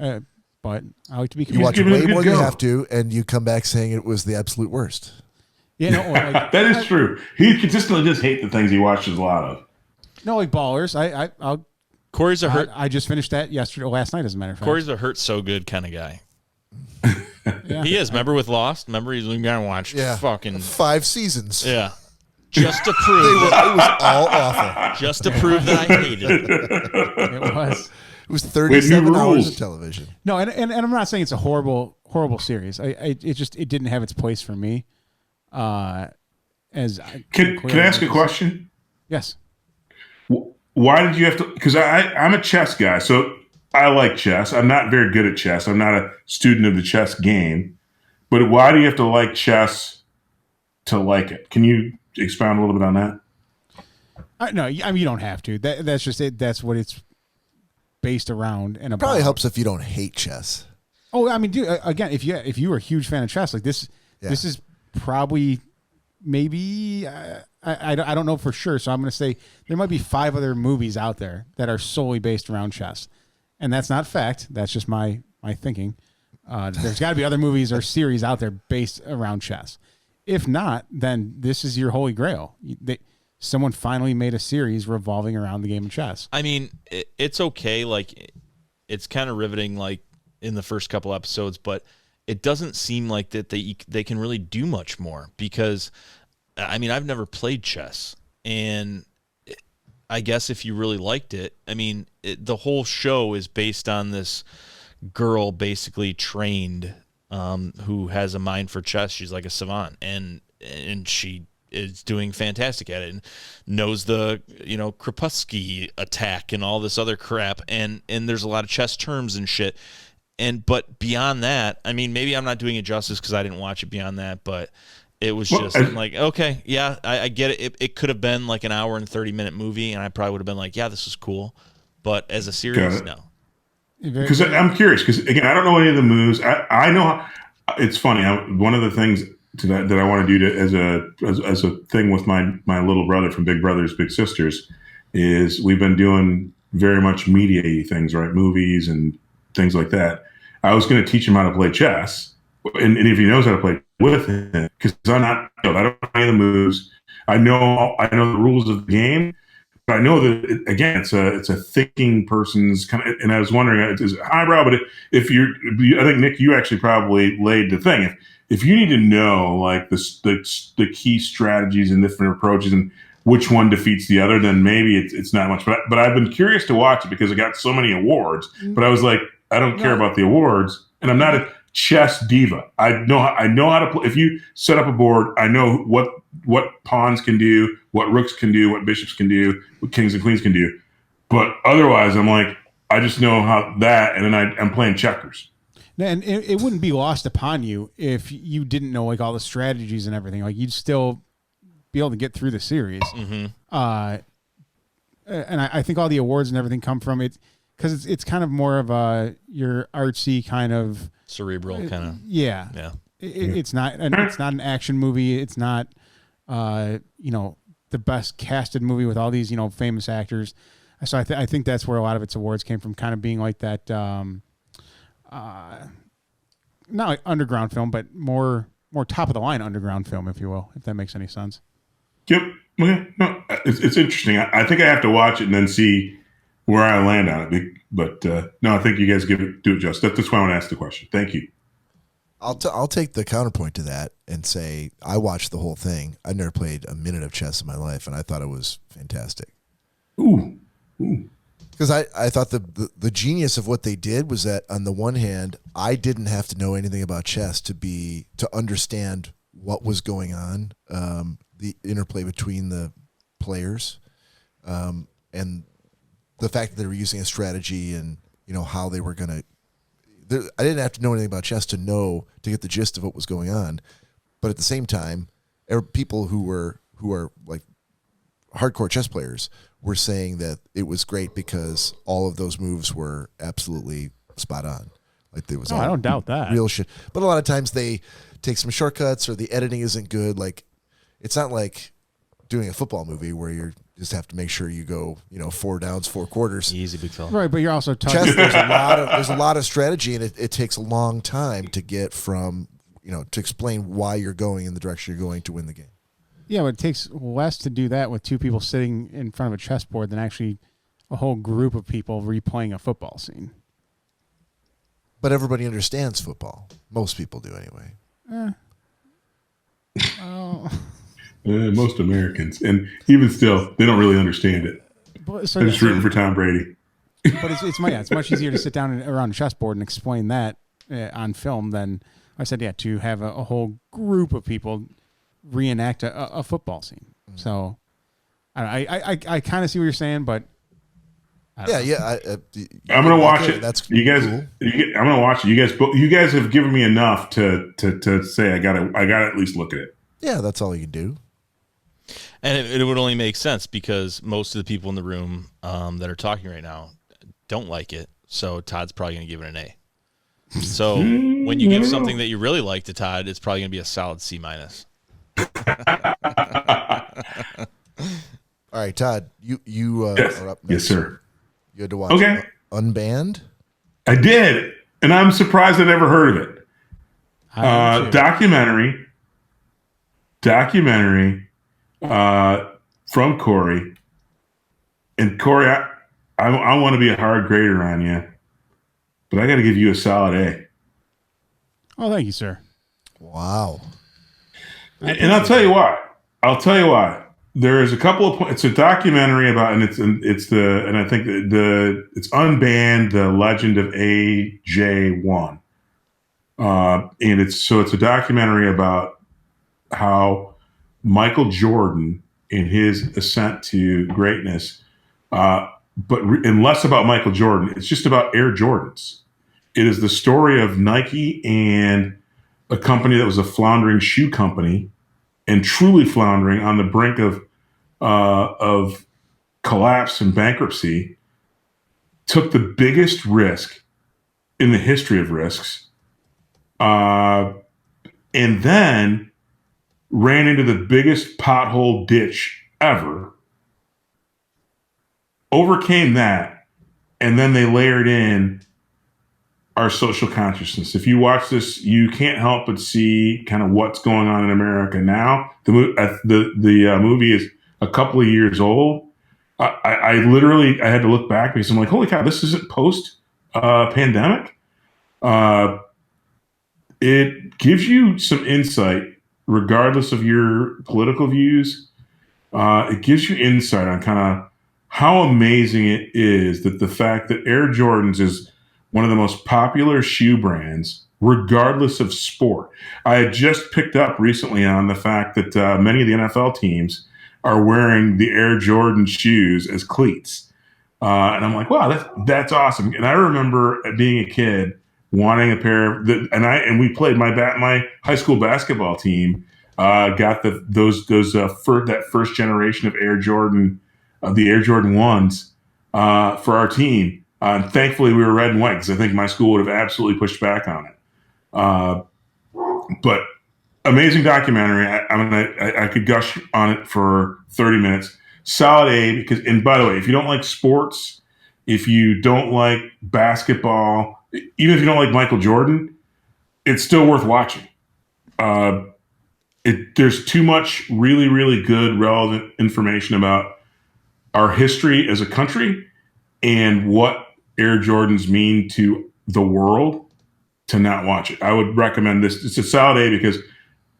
but I like to be. You watch giving it a way good more than you go. have to, and you come back saying it was the absolute worst. Yeah, no, like, That is true. He consistently just hate the things he watches a lot of. no, like Ballers. Corey's a hurt. I just finished that last night, as a matter of fact. Corey's a hurt so good kind of guy. Yeah. He is. Remember with Lost? Remember he's gonna watch Yeah. fucking 5 seasons. yeah, just to It prove was all awful. just to prove that I hated it. It was. It was 37 With new hours rules. of television. No, and I'm not saying it's a horrible series. It didn't have its place for me. Can Can I ask a question? Yes. why did you have to? Because I'm a chess guy, so I like chess. I'm not very good at chess. I'm not a student of the chess game. But why do you have to like chess to like it? Can you expound a little bit on that? No, I mean, you don't have to. That's just it. That's what it's based around and about. Probably helps if you don't hate chess. Oh, I mean, dude, again, if you were a huge fan of chess, like this is probably maybe I don't know for sure. So I'm going to say there might be 5 other movies out there that are solely based around chess, and that's not fact. That's just my thinking. There's got to be other movies or series out there based around chess. If not, then this is your holy grail. Someone finally made a series revolving around the game of chess. I mean, it's okay. Like, it's kind of riveting, like in the first couple episodes, but it doesn't seem like that they can really do much more because, I mean, I've never played chess, and I guess if you really liked it, I mean, the whole show is based on this girl basically trained who has a mind for chess. She's like a savant, and she is doing fantastic at it and knows the Krapusky attack and all this other crap, and there's a lot of chess terms and shit. But beyond that, I mean, maybe I'm not doing it justice because I didn't watch it beyond that, but it was just I'm like, okay, yeah, I get it. It could have been like an hour and 30-minute movie, and I probably would have been like, yeah, this is cool. But as a series, no. Because I'm curious, because again, I don't know any of the moves. I know it's funny. One of the things that I want to do as a thing with my little brother from Big Brothers Big Sisters is we've been doing very much media-y things, right? Movies and things like that. I was going to teach him how to play chess, and if he knows how to play with him, because I don't know any of the moves. I know the rules of the game. I know that again, it's a thinking person's kind of, and I was wondering, it's highbrow, but I think Nick, you actually probably laid the thing. If you need to know like the key strategies and different approaches and which one defeats the other, then maybe it's not much. But I've been curious to watch it because it got so many awards. But I was like, I don't care about the awards, and I'm not a chess diva. I know how to play. If you set up a board, I know what pawns can do, what rooks can do, what bishops can do, what kings and queens can do. But otherwise, I'm like, I just know how that, and then I'm playing checkers. And it wouldn't be lost upon you if you didn't know like all the strategies and everything. Like you'd still be able to get through the series. Mm-hmm. And I think all the awards and everything come from it because it's kind of more of your artsy kind of cerebral kind of. Yeah. It's not an action movie. It's not the best casted movie with all these famous actors. So I think that's where a lot of its awards came from, kind of being like that. Not like underground film, but more top of the line underground film, if you will, if that makes any sense. Yep. Okay. No, it's interesting. I think I have to watch it and then see where I land on it. But no, I think you guys do it justice. That's why I want to ask the question. Thank you. I'll take the counterpoint to that and say I watched the whole thing. I never played a minute of chess in my life, and I thought it was fantastic. Ooh. Because I thought the genius of what they did was that on the one hand, I didn't have to know anything about chess to understand what was going on, the interplay between the players, and the fact that they were using a strategy and how they were going to. I didn't have to know anything about chess to get the gist of what was going on, but at the same time, people who are like hardcore chess players were saying that it was great because all of those moves were absolutely spot on. Like there was, I don't doubt that, real shit. But a lot of times they take some shortcuts or the editing isn't good. Like it's not like doing a football movie where you just have to make sure you go 4 downs, 4 quarters. Easy, big fella. Right, but you're also chess. There's a lot of strategy, and it takes a long time to get from to explain why you're going in the direction you're going to win the game. Yeah, but it takes less to do that with 2 people sitting in front of a chessboard than actually a whole group of people replaying a football scene. But everybody understands football. Most people do anyway. Most Americans. And even still, they don't really understand it. They're just rooting for Tom Brady. But it's much easier to sit down around a chessboard and explain that on film than, I said, to have a whole group of people reenact a football scene. So I kind of see what you're saying, but I'm gonna watch it. That's you guys. cool. I'm gonna watch it. You guys have given me enough to say I gotta at least look at it. Yeah, that's all you can do. And it would only make sense because most of the people in the room that are talking right now don't like it. So Todd's probably going to give it an A. So when you give something that you really like to Todd, it's probably going to be a solid C-. All right, Todd, you are up next. Yes, sir. You had to watch Unbanned? I did, and I'm surprised I never heard of it. Documentary from Cory. And Cory, I want to be a hard grader on you, but I got to give you a solid A. Oh, thank you, sir. Wow. And I'll tell you why. There is a couple of points. It's a documentary about, and it's Unbanned, the Legend of AJ1. And it's a documentary about how Michael Jordan in his ascent to greatness, and less about Michael Jordan. It's just about Air Jordans. It is the story of Nike and a company that was a floundering shoe company, and truly floundering on the brink of collapse and bankruptcy, took the biggest risk in the history of risks, and then ran into the biggest pothole ditch ever, overcame that, and then they layered in our social consciousness. If you watch this, you can't help but see kind of what's going on in America now. The movie is a couple of years old. I literally had to look back because I'm like, holy cow, this isn't post pandemic. It gives you some insight, regardless of your political views. It gives you insight on kind of how amazing it is that the fact that Air Jordans is one of the most popular shoe brands, regardless of sport. I had just picked up recently on the fact that many of the NFL teams are wearing the Air Jordan shoes as cleats. And I'm like, wow, that's awesome. And I remember being a kid wanting a pair of and we played my high school basketball team got that first generation of Air Jordan, the Air Jordan 1s for our team. And thankfully, we were red and white because I think my school would have absolutely pushed back on it. But amazing documentary. I could gush on it for 30 minutes. Solid A because, and by the way, if you don't like sports, if you don't like basketball, even if you don't like Michael Jordan, it's still worth watching. There's too much really, really good, relevant information about our history as a country and what Air Jordans mean to the world to not watch it. I would recommend this. It's a solid A because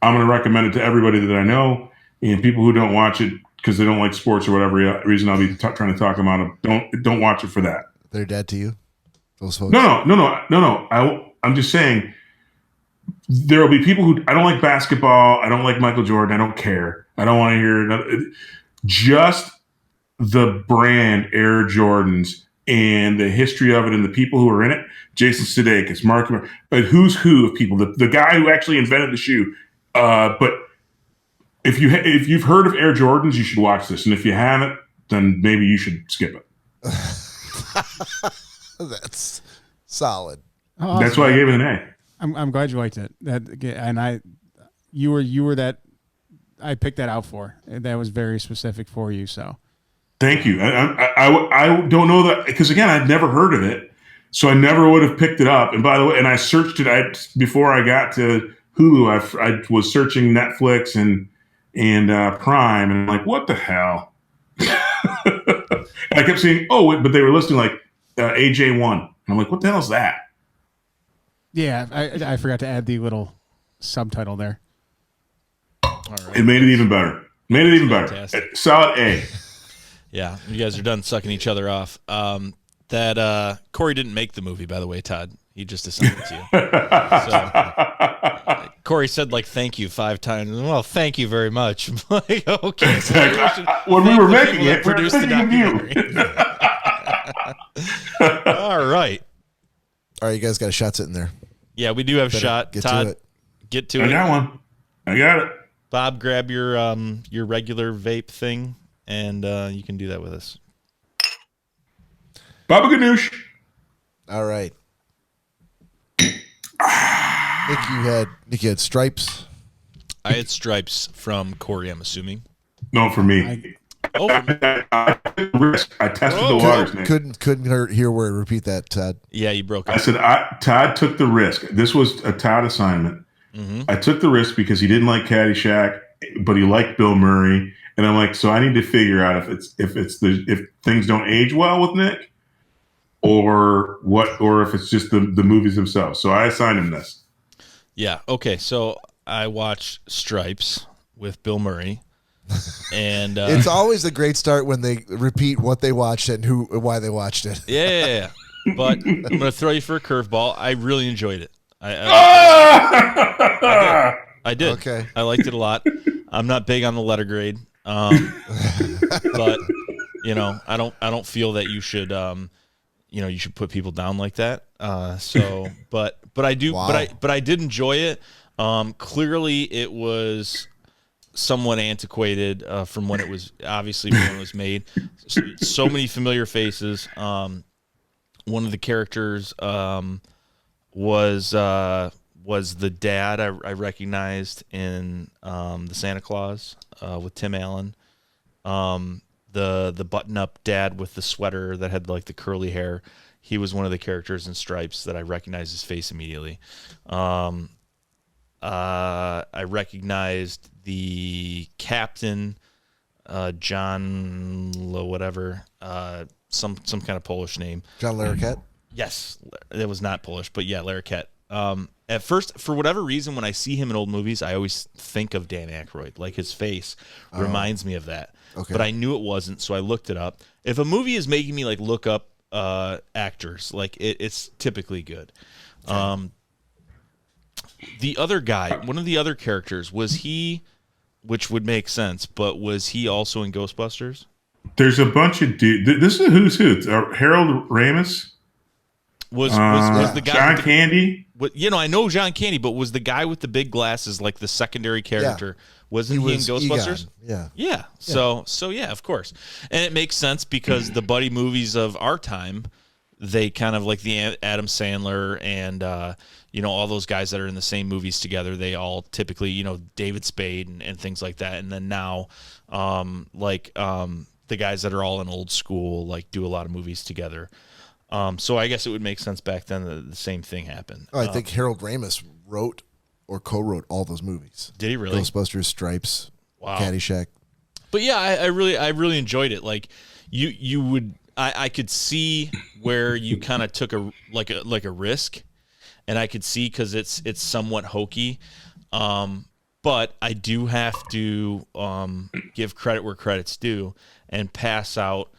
I'm going to recommend it to everybody that I know, and people who don't watch it because they don't like sports or whatever reason I'll be trying to talk them out of. Don't watch it for that. They're dead to you, those folks? No. I'm just saying there will be people who I don't like basketball. I don't like Michael Jordan. I don't care. I don't want to hear just the brand Air Jordans and the history of it and the people who are in it. Jason Sudeikis, Mark, but who's who of people? The guy who actually invented the shoe. But if you've heard of Air Jordans, you should watch this. And if you haven't, then maybe you should skip it. That's solid. Oh, that's why I gave it an A. I'm glad you liked it. You were that I picked that out for. That was very specific for you. So thank you. I don't know that because again I'd never heard of it, so I never would have picked it up. And by the way, and I searched it before I got to Hulu. I was searching Netflix and Prime, and I'm like, what the hell? And I kept saying, but they were listing like AJ1. And I'm like, what the hell is that? Yeah, I forgot to add the little subtitle there. All right. It made it even better. Fantastic. Solid A. Yeah, you guys are done sucking each other off. That Cory didn't make the movie, by the way, Todd. He just assigned it to you. So, Cory said thank you 5 times. Well, thank you very much. I'm like, okay. So when we were making it, produced the documentary. All right. All right, you guys got a shot sitting there. Yeah, we do have a Better shot. get Todd, to it. get to I it. got one. I got it. Bob, grab your regular vape thing, and you can do that with us. Baba Ganoush. All right. Nick, you had Stripes. I had Stripes from Cory, I'm assuming. No, for me. I tested the waters, Nick. Couldn't hear word. Repeat that, Todd. Yeah, you broke I up. said Todd took the risk. This was a Todd assignment. Mm-hmm. I took the risk because he didn't like Caddyshack, but he liked Bill Murray, and I'm like, so I need to figure out if things don't age well with Nick, or if it's just the movies themselves. So I assigned him this. Yeah. Okay. So I watched Stripes with Bill Murray, and It's always a great start when they repeat what they watched and why they watched it. yeah. But I'm going to throw you for a curveball. I really enjoyed it. I did. Okay. I liked it a lot. I'm not big on the letter grade, but I don't feel that you should you should put people down like that. But I do. Wow. But I did enjoy it. Clearly, it was somewhat antiquated from when it was made. So many familiar faces. One of the characters was the dad I recognized in the Santa Claus with Tim Allen. The button-up dad with the sweater that had like the curly hair. He was one of the characters in Stripes that I recognized his face immediately. I recognized the captain, John whatever, some kind of Polish name. John Larroquette? Yes, it was not Polish, but yeah, Larroquette. At first, for whatever reason, when I see him in old movies, I always think of Dan Aykroyd. Like his face reminds me of that. Okay. But I knew it wasn't, so I looked it up. If a movie is making me like look up actors, like it's typically good. Okay. The other guy, one of the other characters, was he, which would make sense, but was he also in Ghostbusters? There's a bunch of dudes. This is a who's who. Harold Ramis. Was the guy John Candy? I know John Candy, but was the guy with the big glasses like the secondary character? Yeah. Wasn't he in Ghostbusters? Egon. Yeah. So yeah, of course. And it makes sense because the buddy movies of our time, they kind of like the Adam Sandler and all those guys that are in the same movies together. They all typically, David Spade and things like that. And then now, the guys that are all in old school, like do a lot of movies together. So I guess it would make sense back then that the same thing happened. I think Harold Ramis wrote or co-wrote all those movies. Did he really? Ghostbusters, Stripes, wow. Caddyshack. But yeah, I really enjoyed it. Like you would, I could see where you kind of took a risk, and I could see because it's somewhat hokey. But I do have to give credit where credit's due and pass out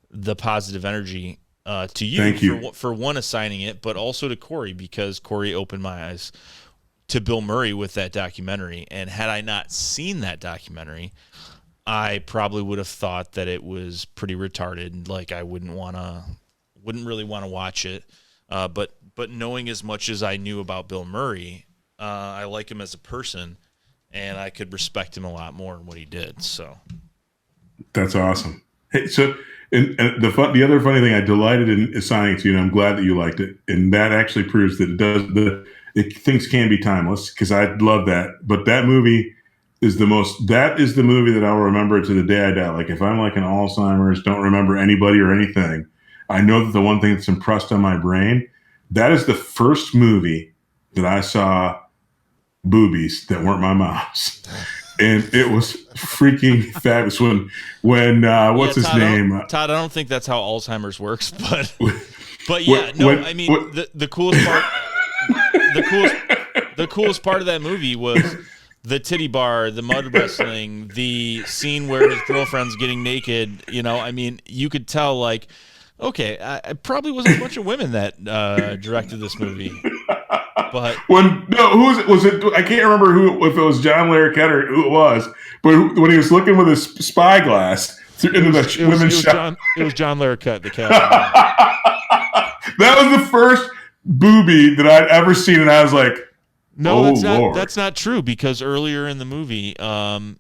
the positive energy to you. For one assigning it, but also to Cory because Cory opened my eyes to Bill Murray with that documentary. And had I not seen that documentary, I probably would have thought that it was pretty retarded. Like I wouldn't really want to watch it. But knowing as much as I knew about Bill Murray, I like him as a person, and I could respect him a lot more in what he did. So that's awesome. Hey, so and the other funny thing, I delighted in assigning it to you, and I'm glad that you liked it, and that actually proves that things can be timeless because I love that. But that movie is the movie that I'll remember to the day I die. Like if I'm like an Alzheimer's, don't remember anybody or anything, I know that the one thing that's impressed on my brain, that is the first movie that I saw boobies that weren't my mom's. And it was freaking fabulous when what's his name? Todd, I don't think that's how Alzheimer's works, but yeah, the coolest part the coolest part of that movie was the titty bar, the mud wrestling, the scene where his girlfriend's getting naked. You could tell like, okay, it probably wasn't a bunch of women that directed this movie. But who was it? I can't remember if it was John Larroquette or who it was. But when he was looking with his spyglass into the women's shop, it was John Larroquette, the cast. That was the first booby that I'd ever seen, and I was like, No, oh, that's Lord. that's not true because earlier in the movie,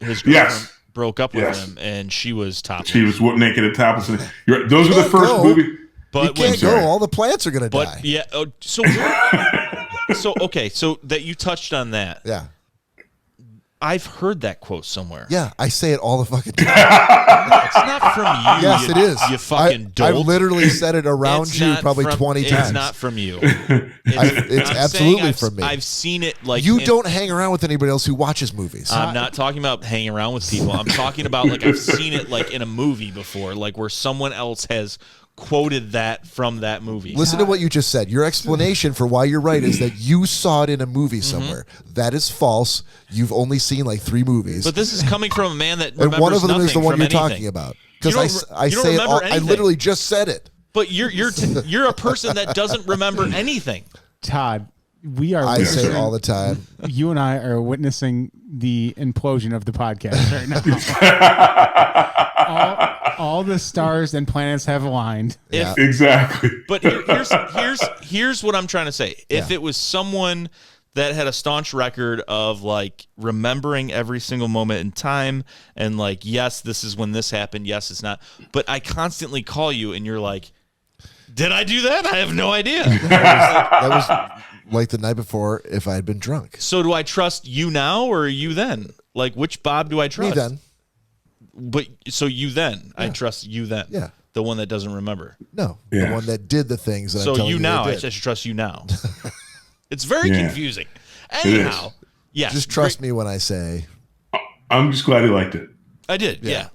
his girlfriend broke up with him, and she was topless. She was naked and topless. Those were the first movie. But you can't go. All the plants are going to die. But yeah, so that you touched on that. Yeah. I've heard that quote somewhere. Yeah, I say it all the fucking time. It's not from you. Yes, it is. You fucking dolt. I've literally said it around you probably 20 times. It's not from you. It's absolutely from me. I've seen it like you don't hang around with anybody else who watches movies. I'm not talking about hanging around with people. I'm talking about like I've seen it like in a movie before, like where someone else has quoted that from that movie. Listen to what you just said. Your explanation for why you're right is that you saw it in a movie somewhere. That is false. You've only seen like 3 movies. But this is coming from a man that remembers and one of them is the one you're anything. talking about. Because I you don't say it remember all, I anything. literally just said it. But you're a person that doesn't remember anything. Todd, we are. I say it all the time. You and I are witnessing the implosion of the podcast right now. all the stars and planets have aligned. Yeah. Exactly. But here's what I'm trying to say. If it was someone that had a staunch record of like remembering every single moment in time and like, yes, this is when this happened. Yes, it's not. But I constantly call you and you're like, did I do that? I have no idea. That was like the night before if I had been drunk. So do I trust you now or you then? Like, which Bob do I trust? Me then. But so you then. I trust you then. Yeah. The one that doesn't remember. No. Yeah. The one that did the things that So I'm telling you you now. they I did. should trust you now. It's very confusing. is. Anyhow. Yeah. Just trust me when I say. I'm just glad he liked it. I did. Yeah.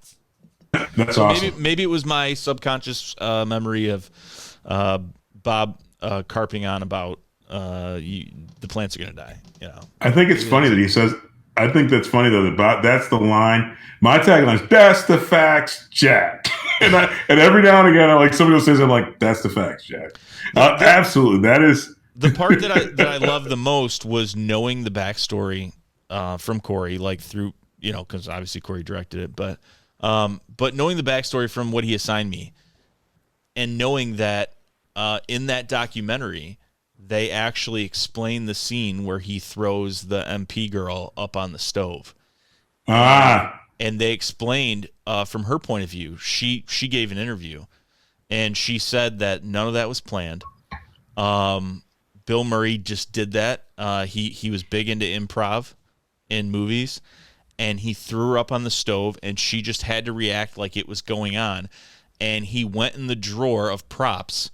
That's So awesome. maybe it was my subconscious memory of Bob carping on about the plants are going to die. You know. I think it's funny that he says. I think that's funny though. That's the line. My tagline is "That's the facts, Jack." and every now and again, I like somebody will say something like, "That's the facts, Jack." Absolutely, that is The part that I loved the most was knowing the backstory from Cory, like through because obviously Cory directed it, but knowing the backstory from what he assigned me, and knowing that in that documentary they actually explain the scene where he throws the MP girl up on the stove. And they explained from her point of view. She gave an interview, and she said that none of that was planned. Bill Murray just did that. He was big into improv in movies, and he threw her up on the stove, and she just had to react like it was going on. And he went in the drawer of props.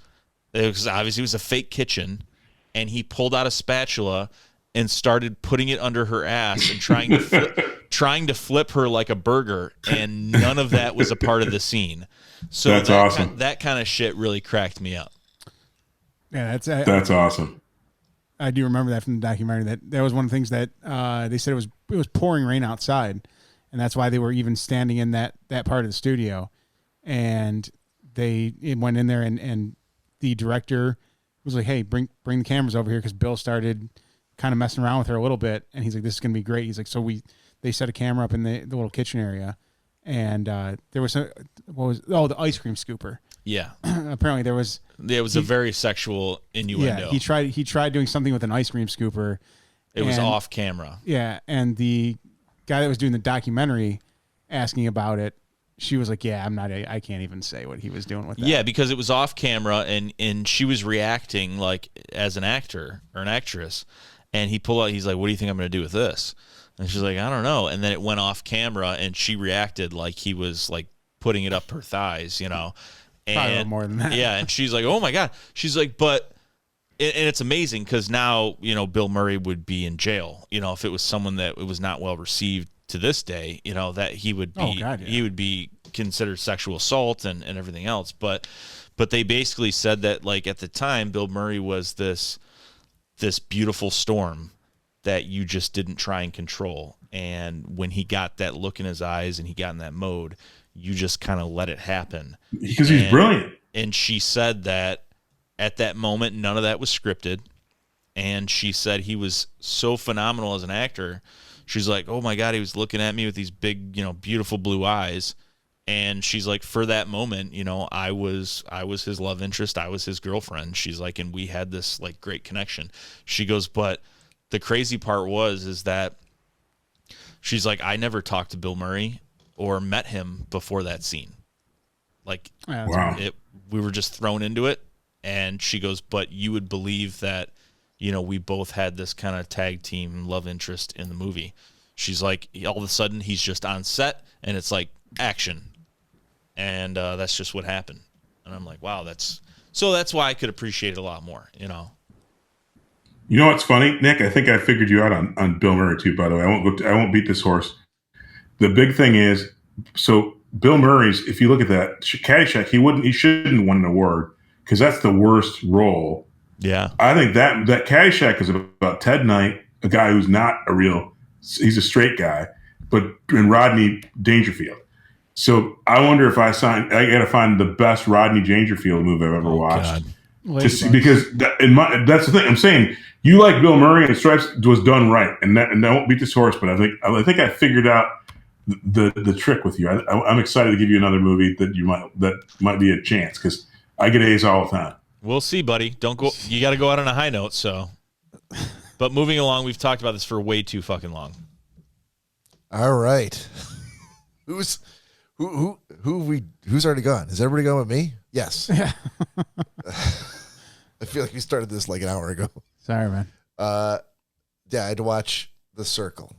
It was a fake kitchen, and he pulled out a spatula and started putting it under her ass and trying to flip her like a burger, and none of that was a part of the scene. So that's awesome. That kind of shit really cracked me up. Yeah, that's awesome. I do remember that from the documentary. That was one of the things that they said it was pouring rain outside, and that's why they were even standing in that part of the studio. And they went in there, and the director was like, "Hey, bring the cameras over here," because Bill started kind of messing around with her a little bit, and he's like, "This is gonna be great." He's like, "So they set a camera up in the little kitchen area, and there was the ice cream scooper." Yeah. Apparently there was. It was a very sexual innuendo. Yeah, he tried doing something with an ice cream scooper. It was off camera. Yeah, and the guy that was doing the documentary asking about it, she was like, "Yeah, I can't even say what he was doing with that." Yeah, because it was off camera, and she was reacting like as an actor or an actress, and he's like, "What do you think I'm going to do with this?" And she's like, "I don't know." And then it went off camera, and she reacted like he was like putting it up her thighs, And probably a little more than that. Yeah, and she's like, "Oh my God." She's like, "But," and it's amazing because now Bill Murray would be in jail. If it was someone that it was not well received to this day, that he would be he would be considered sexual assault and everything else. But they basically said that like at the time, Bill Murray was this beautiful storm that you just didn't try and control. And when he got that look in his eyes and he got in that mode, you just kind of let it happen. Because he's brilliant. And she said that at that moment, none of that was scripted. And she said he was so phenomenal as an actor. She's like, "Oh my God, he was looking at me with these big, beautiful blue eyes." And she's like, for that moment, you know, I was his love interest. I was his girlfriend. She's like, and we had this like great connection. She goes, but the crazy part is that she's like, I never talked to Bill Murray or met him before that scene. Like, Wow. We were just thrown into it. And she goes, but you would believe that, you know, we both had this kind of tag team love interest in the movie. She's like, all of a sudden he's just on set and it's like action. And that's just what happened. And I'm like, wow, that's why I could appreciate it a lot more, you know. You know what's funny, Nick? I think I figured you out on Bill Murray too. By the way, I won't beat this horse. The big thing is, so Bill Murray's. If you look at that Caddyshack, he shouldn't win an award because that's the worst role. Yeah, I think that Caddyshack is about Ted Knight, a guy who's not he's a straight guy, and Rodney Dangerfield. So I wonder if I got to find the best Rodney Dangerfield movie I've ever watched. Because that's the thing I'm saying. You like Bill Murray and Stripes was done right, and I won't beat this horse, but I think I figured out the trick with you. I'm excited to give you another movie that might be a chance because I get A's all the time. We'll see, buddy. Don't go. You got to go out on a high note. So, but moving along, we've talked about this for way too fucking long. All right, who's already gone? Is everybody going with me? Yes. Yeah. I feel like we started this like an hour ago. Sorry, man. Yeah, I had to watch The Circle.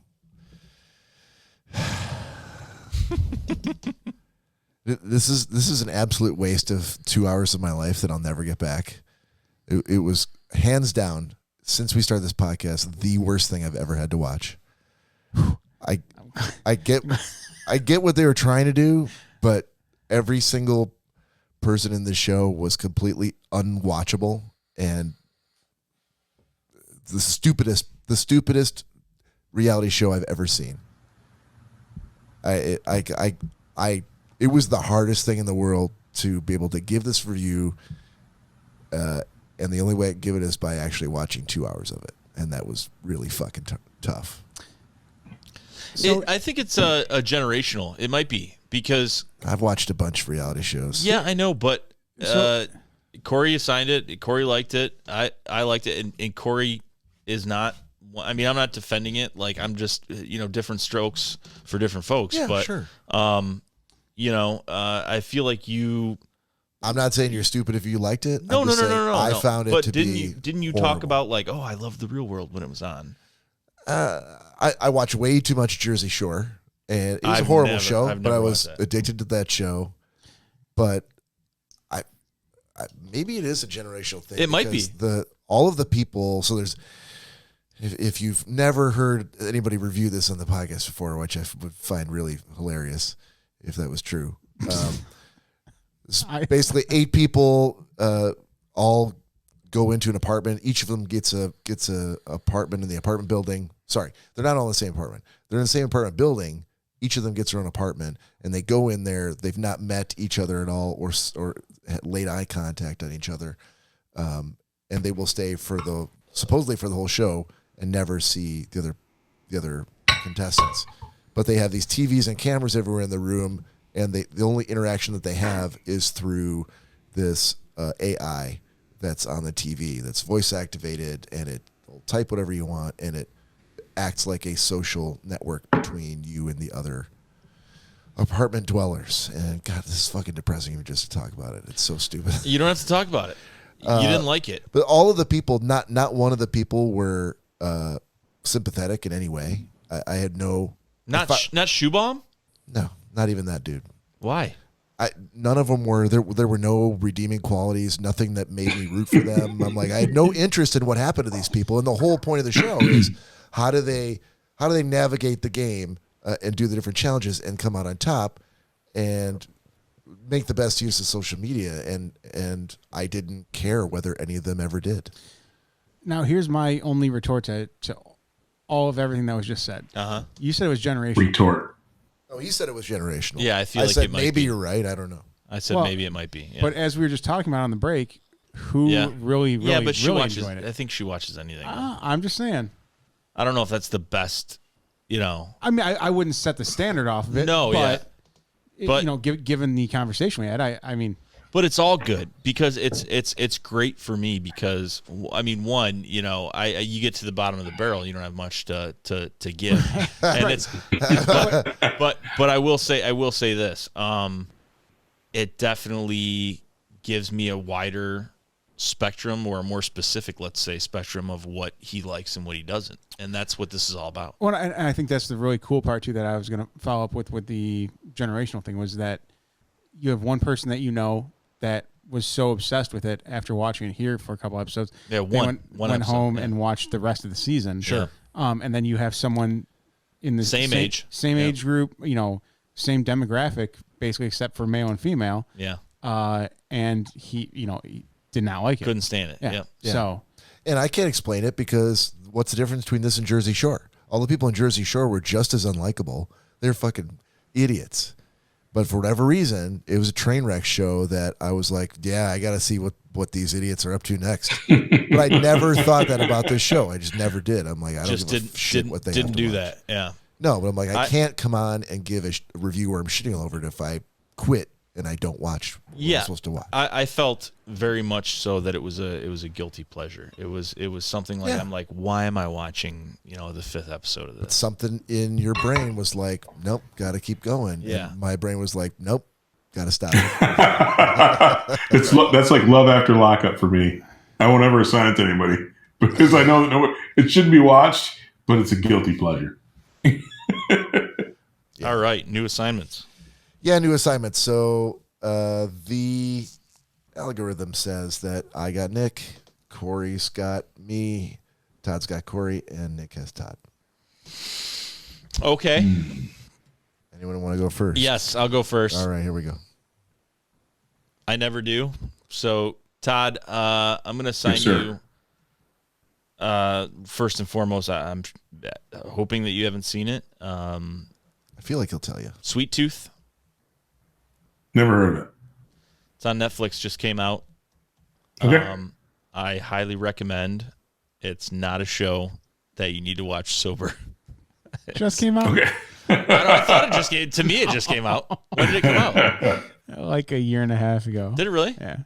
This is an absolute waste of 2 hours of my life that I'll never get back. It was hands down, since we started this podcast, the worst thing I've ever had to watch. I get what they were trying to do, but every single person in the show was completely unwatchable and the stupidest reality show I've ever seen. It was the hardest thing in the world to be able to give this review, and the only way I can give it is by actually watching 2 hours of it, and that was really fucking tough. So I think it's a generational. It might be because I've watched a bunch of reality shows. Yeah, I know, but Cory assigned it. Cory liked it. I liked it, and Cory is not. I mean, I'm not defending it. Like, I'm just different strokes for different folks. Yeah, but, sure. I feel like you. I'm not saying you're stupid if you liked it. No. I found it to be. Didn't you talk about like, oh, I love The Real World when it was on? I watched way too much Jersey Shore, and it was a horrible show. But I was addicted to that show. But I maybe it is a generational thing. It might be all of the people. So there's. If you've never heard anybody review this on the podcast before, which I would find really hilarious if that was true, basically 8 people all go into an apartment. Each of them gets a apartment in the apartment building. Sorry, they're not all in the same apartment. They're in the same apartment building. Each of them gets their own apartment, and they go in there. They've not met each other at all, or laid eye contact on each other, and they will stay supposedly for the whole show and never see the other contestants. But they have these TVs and cameras everywhere in the room, and the only interaction that they have is through this AI that's on the TV that's voice activated, and it will type whatever you want, and it acts like a social network between you and the other apartment dwellers. And God, this is fucking depressing even just to talk about it. It's so stupid. You don't have to talk about it. You didn't like it. But all of the people, not one of the people were sympathetic in any way. I had no... Not Shoebomb? No, not even that dude. Why? None of them were... There were no redeeming qualities, nothing that made me root for them. I'm like, I had no interest in what happened to these people. And the whole point of the show is how do they navigate the game and do the different challenges and come out on top and make the best use of social media, and I didn't care whether any of them ever did. Now, here's my only retort to all of everything that was just said. Uh-huh. You said it was generational. Retort. Oh, he said it was generational. Yeah, I feel like said it might maybe be. You're right. I don't know. I said maybe it might be. Yeah. But as we were just talking about on the break, who really she watches, enjoyed it? I think she watches anything. I'm just saying. I don't know if that's the best, I mean, I wouldn't set the standard off of it. No, but But given the conversation we had, I mean. But it's all good because it's great for me because I mean one, you get to the bottom of the barrel, you don't have much to give, and it's but I will say this, it definitely gives me a wider spectrum or a more specific, let's say, spectrum of what he likes and what he doesn't, and that's what this is all about. Well, and I think that's the really cool part too that I was going to follow up with the generational thing was that you have one person that that was so obsessed with it after watching it here for a couple episodes. Yeah, went episode, home and watched the rest of the season. Sure. And then you have someone in the same age group, same demographic, basically except for male and female. Yeah. And he did not like it. Couldn't stand it. Yeah. So. And I can't explain it because what's the difference between this and Jersey Shore? All the people in Jersey Shore were just as unlikable. They're fucking idiots. But for whatever reason, it was a train wreck show that I was like, yeah, I got to see what these idiots are up to next. But I never thought that about this show. I just never did. I'm like, I don't give a shit what they didn't do watch. that. Yeah. No, but I'm like, I can't come on and give a review where I'm shitting all over it if I quit and I don't watch what I'm supposed to watch. I felt very much so that it was a guilty pleasure. It was something like I'm like, why am I watching the 5th episode of this? But something in your brain was like, nope, got to keep going. Yeah. And my brain was like, nope, got to stop. That's like love after lockup for me. I won't ever assign it to anybody because I know that it shouldn't be watched, but it's a guilty pleasure. All right, new assignments. Yeah, new assignments. So the algorithm says that I got Nick, Cory's got me, Todd's got Cory, and Nick has Todd. Okay. Anyone want to go first? Yes, I'll go first. All right, here we go. I never do. So, Todd, I'm going to assign you. First and foremost, I'm hoping that you haven't seen it. I feel like he'll tell you. Sweet Tooth. Never heard of it. It's on Netflix. Just came out. Okay. I highly recommend. It's not a show that you need to watch sober. Just came out? Okay. I thought it just came. To me, it just came out. When did it come out? Like a year and a half ago. Did it really? Yeah.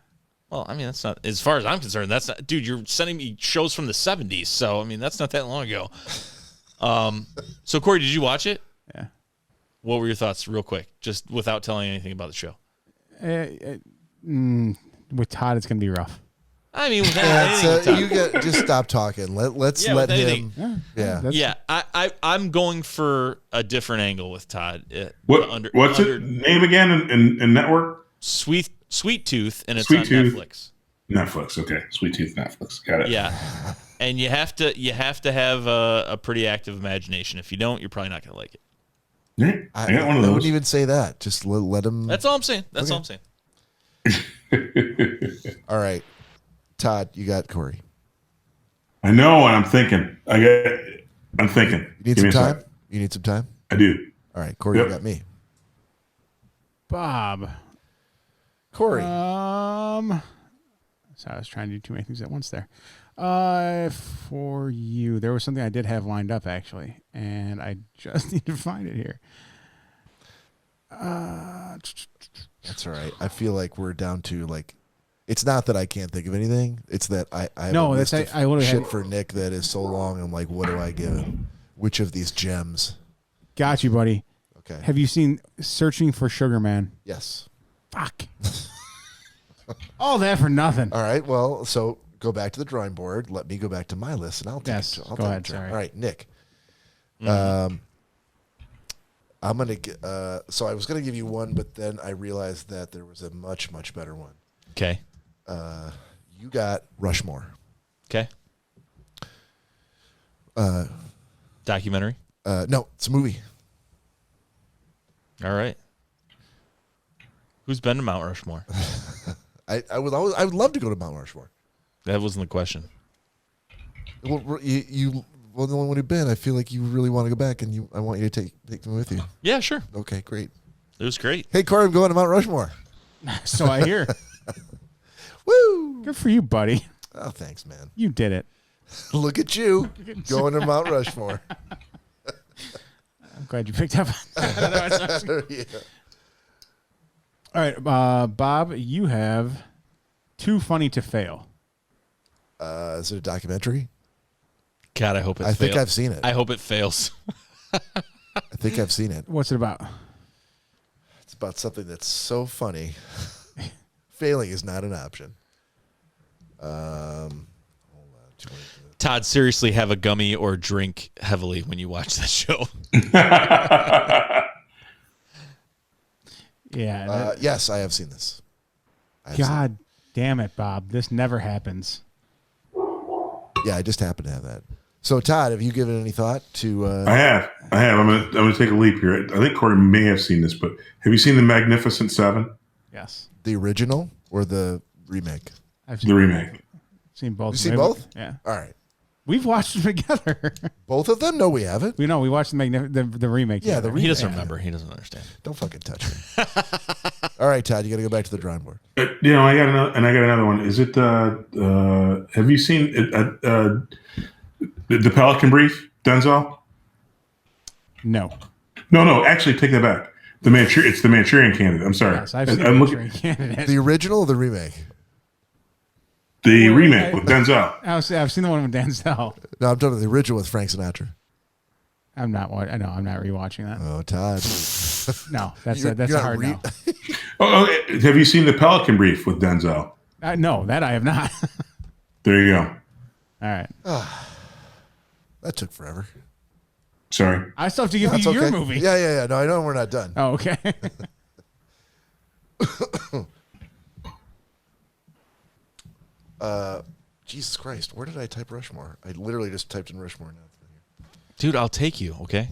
Well, I mean, that's not, as far as I'm concerned, that's not, dude, you're sending me shows from the 70s. So, I mean, that's not that long ago. So, Cory, did you watch it? Yeah. What were your thoughts, real quick, just without telling anything about the show? With Todd, it's going to be rough. I mean, with you just stop talking. Let's let him. Yeah. I'm going for a different angle with Todd. What's it name again in network? Sweet Tooth, and it's Sweet on Tooth. Netflix. Netflix, okay. Sweet Tooth, Netflix. Got it. Yeah, and you have to have a pretty active imagination. If you don't, you're probably not going to like it. Yeah, I got one of those. I wouldn't even say that. Just let him. That's all I'm saying. All I'm saying. All right, Todd, you got Cory. I know, and I'm thinking. I'm thinking. You need some time? You need some time? I do. All right, Cory, you got me. Bob. Cory. So I was trying to do too many things at once there. For you, there was something I did have lined up actually, and I just need to find it here. That's all right. I feel like we're down to like. It's not that I can't think of anything. It's that I have no. a That's list of I literally shit had, for Nick that is so long. I'm like, what do I give him? Which of these gems? got you, buddy. Okay. Have you seen Searching for Sugar Man? Yes. Fuck. All that for nothing. All right. Well, so go back to the drawing board. Let me go back to my list, and I'll take Yes, it. I'll go take ahead, a turn. sorry. All right, Nick. I'm gonna. So I was gonna give you one, but then I realized that there was a much better one. Okay. You got Rushmore. Okay. Documentary. No, it's a movie. All right. Who's been to Mount Rushmore? I would love to go to Mount Rushmore. That wasn't the question. Well, the only one you've been. I feel like you really want to go back, and I want you to take them with you. Yeah, sure. Okay, great. It was great. Hey, Cory, I'm going to Mount Rushmore. So I hear. Woo! Good for you, buddy. Oh, thanks, man. You did it. Look at you going to Mount Rushmore. I'm glad you picked up. Yeah. All right, Bob, you have Too Funny to Fail. Is it a documentary? God, I hope it fails. I think I've seen it. I hope it fails. I think I've seen it. What's it about? It's about something that's so funny. Failing is not an option. Hold on. Todd, seriously, have a gummy or drink heavily when you watch that show. Yeah. Yes, I have seen this. God damn it, Bob. This never happens. Yeah, I just happen to have that. So, Todd, have you given any thought to? I have. I'm gonna take a leap here. I think Cory may have seen this, but have you seen the Magnificent Seven? Yes. The original or the remake? I've The remake. seen both. You seen both? Yeah. All right. We've watched them together. Both of them? No, we haven't. We watched the remake. Yeah, together. He doesn't remember. He doesn't understand. Don't fucking touch me. All right, Todd, you got to go back to the drawing board. I got another one. Is it? Have you seen the Pelican Brief, Denzel? No. No. Actually, take that back. It's the Manchurian Candidate. I'm sorry. Yes, I've seen I'm Manchurian Candidate. The original or the remake? The remake with Denzel. I've seen the one with Denzel. No, I'm talking about the original with Frank Sinatra. I'm not rewatching that. Oh, Todd. No, that's You're a not hard no. Have you seen the Pelican Brief with Denzel? No, that I have not. There you go. All right. That took forever. Sorry. I still have to give That's you your okay. movie. Yeah. No, I know we're not done. Oh, okay. Jesus Christ, where did I type Rushmore? I literally just typed in Rushmore now. Dude, I'll take you, okay?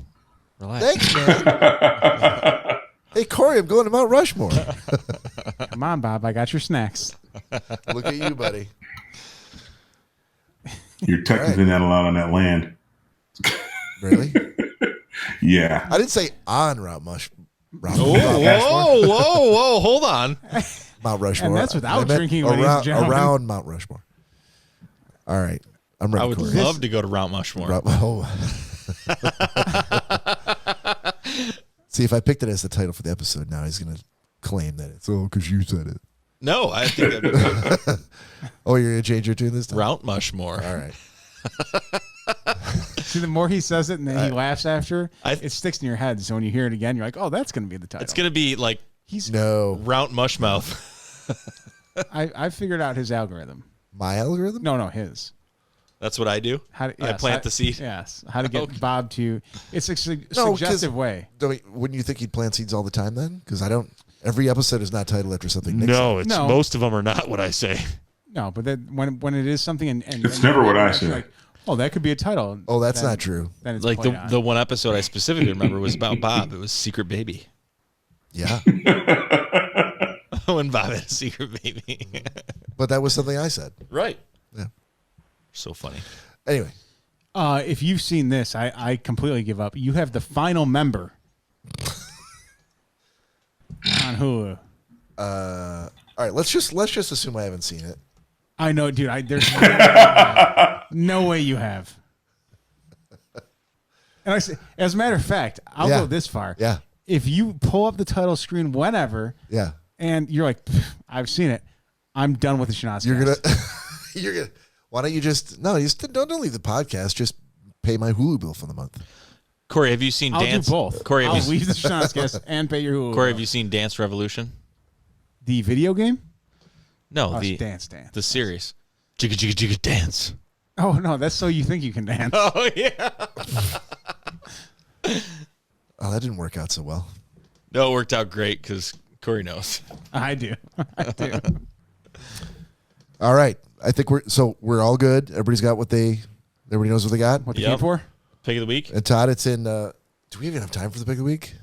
Relax. Thanks, man. Hey, Cory, I'm going to Mount Rushmore. Come on, Bob. I got your snacks. Look at you, buddy. You're technically not allowed on that land. Really? Yeah. I didn't say on Mount Rushmore. Whoa, hold on. Mount Rushmore. And that's without I meant drinking, ladies and gentlemen. around Mount Rushmore. All right. I'm ready, I would Cory. love to go to Mount Mushmore. See, if I picked it as the title for the episode now, he's going to claim that it's, because you said it. No, I think that'd be good. Oh, you're going to change your tune this time? Mount Mushmore. All right. See, the more he says it and then he laughs after, I- it sticks in your head. So when you hear it again, you're like, oh, that's going to be the title. It's going to be like No. Mount Mushmouth. I figured out his algorithm. My algorithm? No, his. That's what I do. How to, I plant the seed. Yes. How to get Bob to. It's a No, 'cause suggestive way. Wouldn't you think he'd plant seeds all the time then? Because I don't. Every episode is not titled after something. Nick said. No. most of them are not what I say. No, but then when it is something and It's never what I say. Like, oh, that could be a title. Oh, that's Then- not true. Then it's Like played on. the one episode I specifically remember was about Bob. It was Secret Baby. Yeah. When Bob had a secret baby. But that was something I said. Right. Yeah. So funny. Anyway. If you've seen this, I completely give up. You have the final member on Hulu. All right. Let's just assume I haven't seen it. I know, dude. There's no way you have. And I say, as a matter of fact, I'll Yeah. go this far. Yeah. If you pull up the title screen whenever, Yeah. and you're like, I've seen it, I'm done with the Schnozzcast. You're gonna. Why don't you just don't leave the podcast. Just pay my Hulu bill for the month. Cory, have you seen I'll Dance? do both. Cory, I'll have you, leave the Schnozzcast and pay your Hulu. Cory, have you seen Dance Revolution? The video game? No, Oh, the it's Dance. the series. Jigga jigga jigga dance. Oh no, that's so you think you can dance. Oh yeah. Oh, that didn't work out so well. No, it worked out great because Cory knows. I do. I do. All right. I think we're all good. Everybody knows what they got. What they Yep. came for? Pick of the week. And Todd, it's in. Do we even have time for the pick of the week?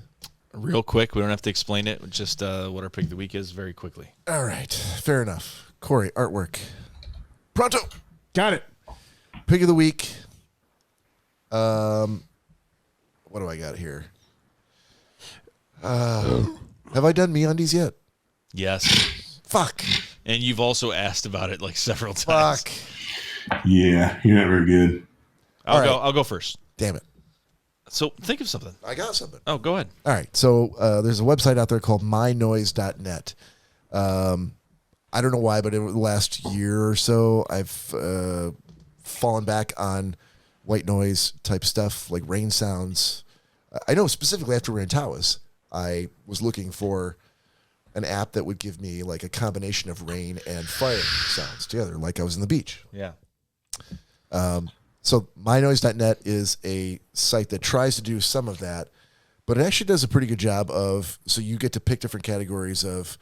Real quick. We don't have to explain it. Just what our pick of the week is very quickly. All right. Fair enough. Cory, artwork. Pronto. Got it. Pick of the week. What do I got here? Have I done MeUndies yet? Yes. Fuck. And you've also asked about it like several times. Fuck. Yeah, you're not very good. I'll go first. Damn it. So think of something. I got something. Oh, go ahead. All right. So there's a website out there called mynoise.net. I don't know why, but in the last year or so, I've fallen back on white noise type stuff, like rain sounds. I know specifically after Rantawas, I was looking for an app that would give me like a combination of rain and fire sounds together, like I was in the beach. Yeah. So mynoise.net is a site that tries to do some of that, but it actually does a pretty good job of, so you get to pick different categories of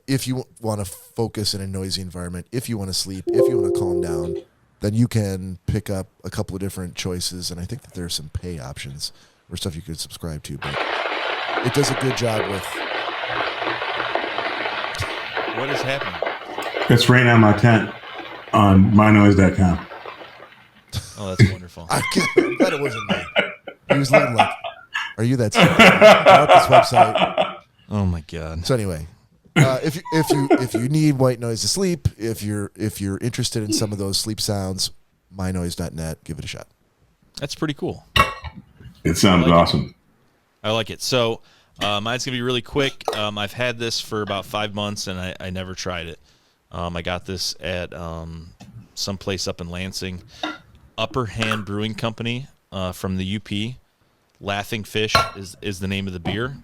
if you want to focus in a noisy environment, if you want to sleep, if you want to calm down, then you can pick up a couple of different choices. And I think that there's some pay options or stuff you could subscribe to, but it does a good job with. What is happening? It's rain on my tent on mynoise.com. Oh, that's wonderful. I'm glad it wasn't me. He was looking like, are you that stupid? Out this website. Oh my God. So anyway, if you need white noise to sleep, if you're interested in some of those sleep sounds, mynoise.net, give it a shot. That's pretty cool. It sounds awesome. I like it. So mine's going to be really quick. I've had this for about 5 months, and I never tried it. I got this at some place up in Lansing. Upper Hand Brewing Company from the UP. Laughing Fish is the name of the beer.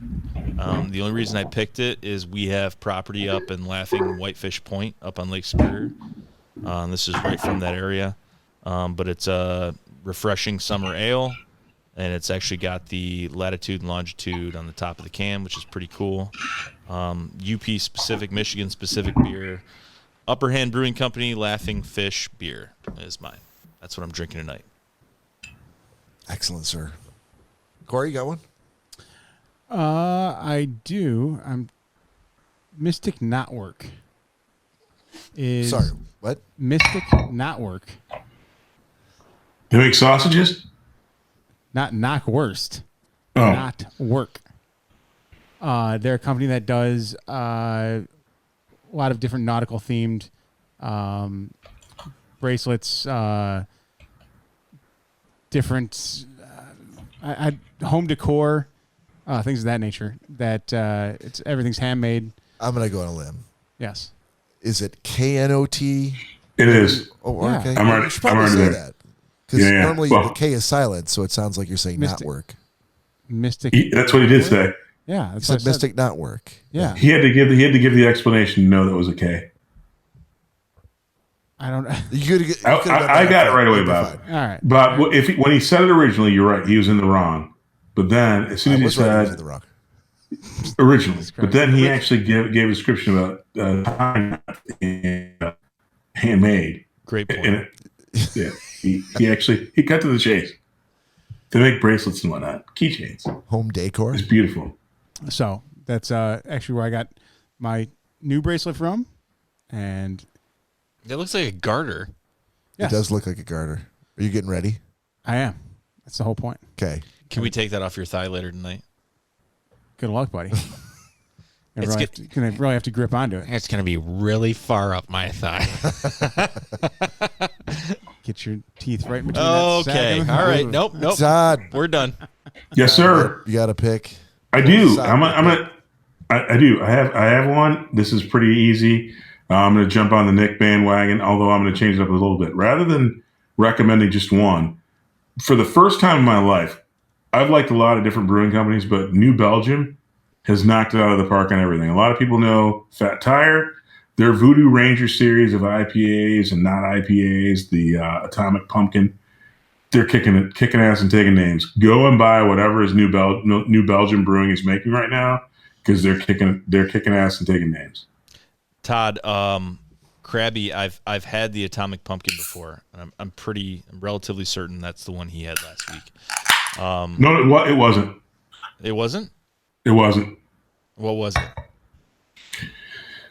The only reason I picked it is we have property up in Laughing Whitefish Point up on Lake Superior. This is right from that area. But it's a refreshing summer ale, and it's actually got the latitude and longitude on the top of the can, which is pretty cool. UP specific, Michigan specific beer. Upper Hand Brewing Company, Laughing Fish beer is mine. That's what I'm drinking tonight. Excellent, sir. Cory, you got one? I do. Mystic Not Work. Sorry, what? Mystic Not Work. They make sausages? Not Knockwurst. Oh. Not Work. They're a company that does a lot of different nautical themed bracelets, different home decor, things of that nature. That everything's handmade. I'm gonna go on a limb. Yes. Is it KNOT? It is. Oh, Yeah. okay. I'm already- You should probably I'm already say there. that because Yeah, yeah. normally Well- the K is silent, so it sounds like you're saying not work. Mystic. That's what he did say. Yeah. You That's said what I mystic not work. Yeah. He had to give the explanation to know that was a K. I don't. You could get. I got it right away, Bob. All right. But when he said it originally, you're right. He was in the wrong. But then, as soon as he was right, I was in said the wrong. originally, but then he actually gave a description about handmade. Great point. And yeah, he actually cut to the chase. They make bracelets and whatnot, keychains. Home decor. It's beautiful. So that's actually where I got my new bracelet from, and It looks like a garter. yes, It does look like a garter. Are you getting ready? I am. That's the whole point. Okay. Can we take that off your thigh later tonight? Good luck, buddy. It's Gonna really have to grip onto it. It's going to be really far up my thigh. Get your teeth right in between. that sack Okay. and the- All right. Nope. Todd, We're done. Yes, sir. you got to pick. I do. Side I do. I have one. This is pretty easy. I'm going to jump on the Nick bandwagon, although I'm going to change it up a little bit. Rather than recommending just one, for the first time in my life, I've liked a lot of different brewing companies, but New Belgium has knocked it out of the park on everything. A lot of people know Fat Tire, their Voodoo Ranger series of IPAs and not IPAs, the Atomic Pumpkin. They're kicking ass and taking names. Go and buy whatever is New Belgium Brewing is making right now, because they're kicking ass and taking names. Todd, Krabby, I've had the Atomic Pumpkin before, and I'm relatively certain that's the one he had last week. No, it wasn't. It wasn't? It wasn't. What was it?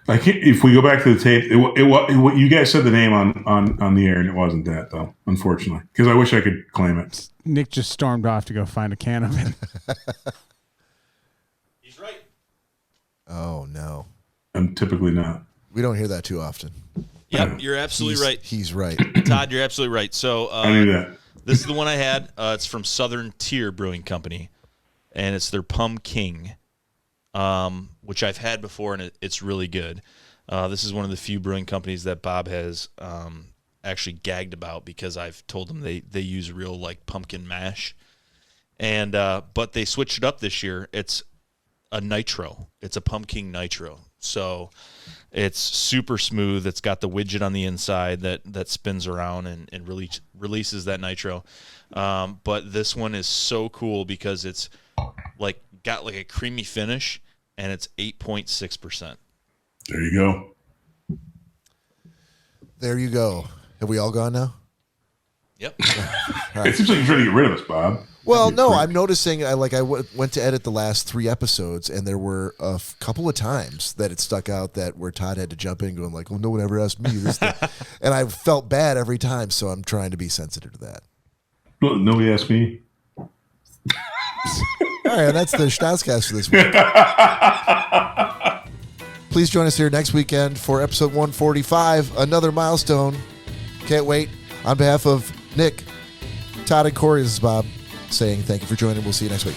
I can't, if we go back to the tape, it you guys said the name on the air, and it wasn't that, though, unfortunately, because I wish I could claim it. Nick just stormed off to go find a can of it. He's right. Oh no, I'm typically not. we don't hear that too often. Yep, you're absolutely right. He's right. Todd, you're absolutely right. So I knew that. This is the one I had. It's from Southern Tier Brewing Company, and it's their Pum King, which I've had before, and it's really good. This is one of the few brewing companies that Bob has actually gagged about because I've told him they use real like pumpkin mash, and but they switched it up this year. It's a nitro. It's a Pumpkin Nitro. So it's super smooth. It's got the widget on the inside that spins around and really releases that nitro. But this one is so cool because it's like got like a creamy finish, and it's 8.6%. There you go. There you go. Have we all gone now? Yep. It seems like you're trying to get rid of us, Bob. Well, no, I'm noticing. I went to edit the last 3 episodes, and there were a couple of times that it stuck out that where Todd had to jump in, going like, "Well, no one ever asked me this," and I felt bad every time. So I'm trying to be sensitive to that. Well, nobody asked me. All right, that's the Schnozzcast for this week. Please join us here next weekend for episode 145, another milestone. Can't wait. On behalf of Nick, Todd, and Cory, this is Bob saying thank you for joining. We'll see you next week.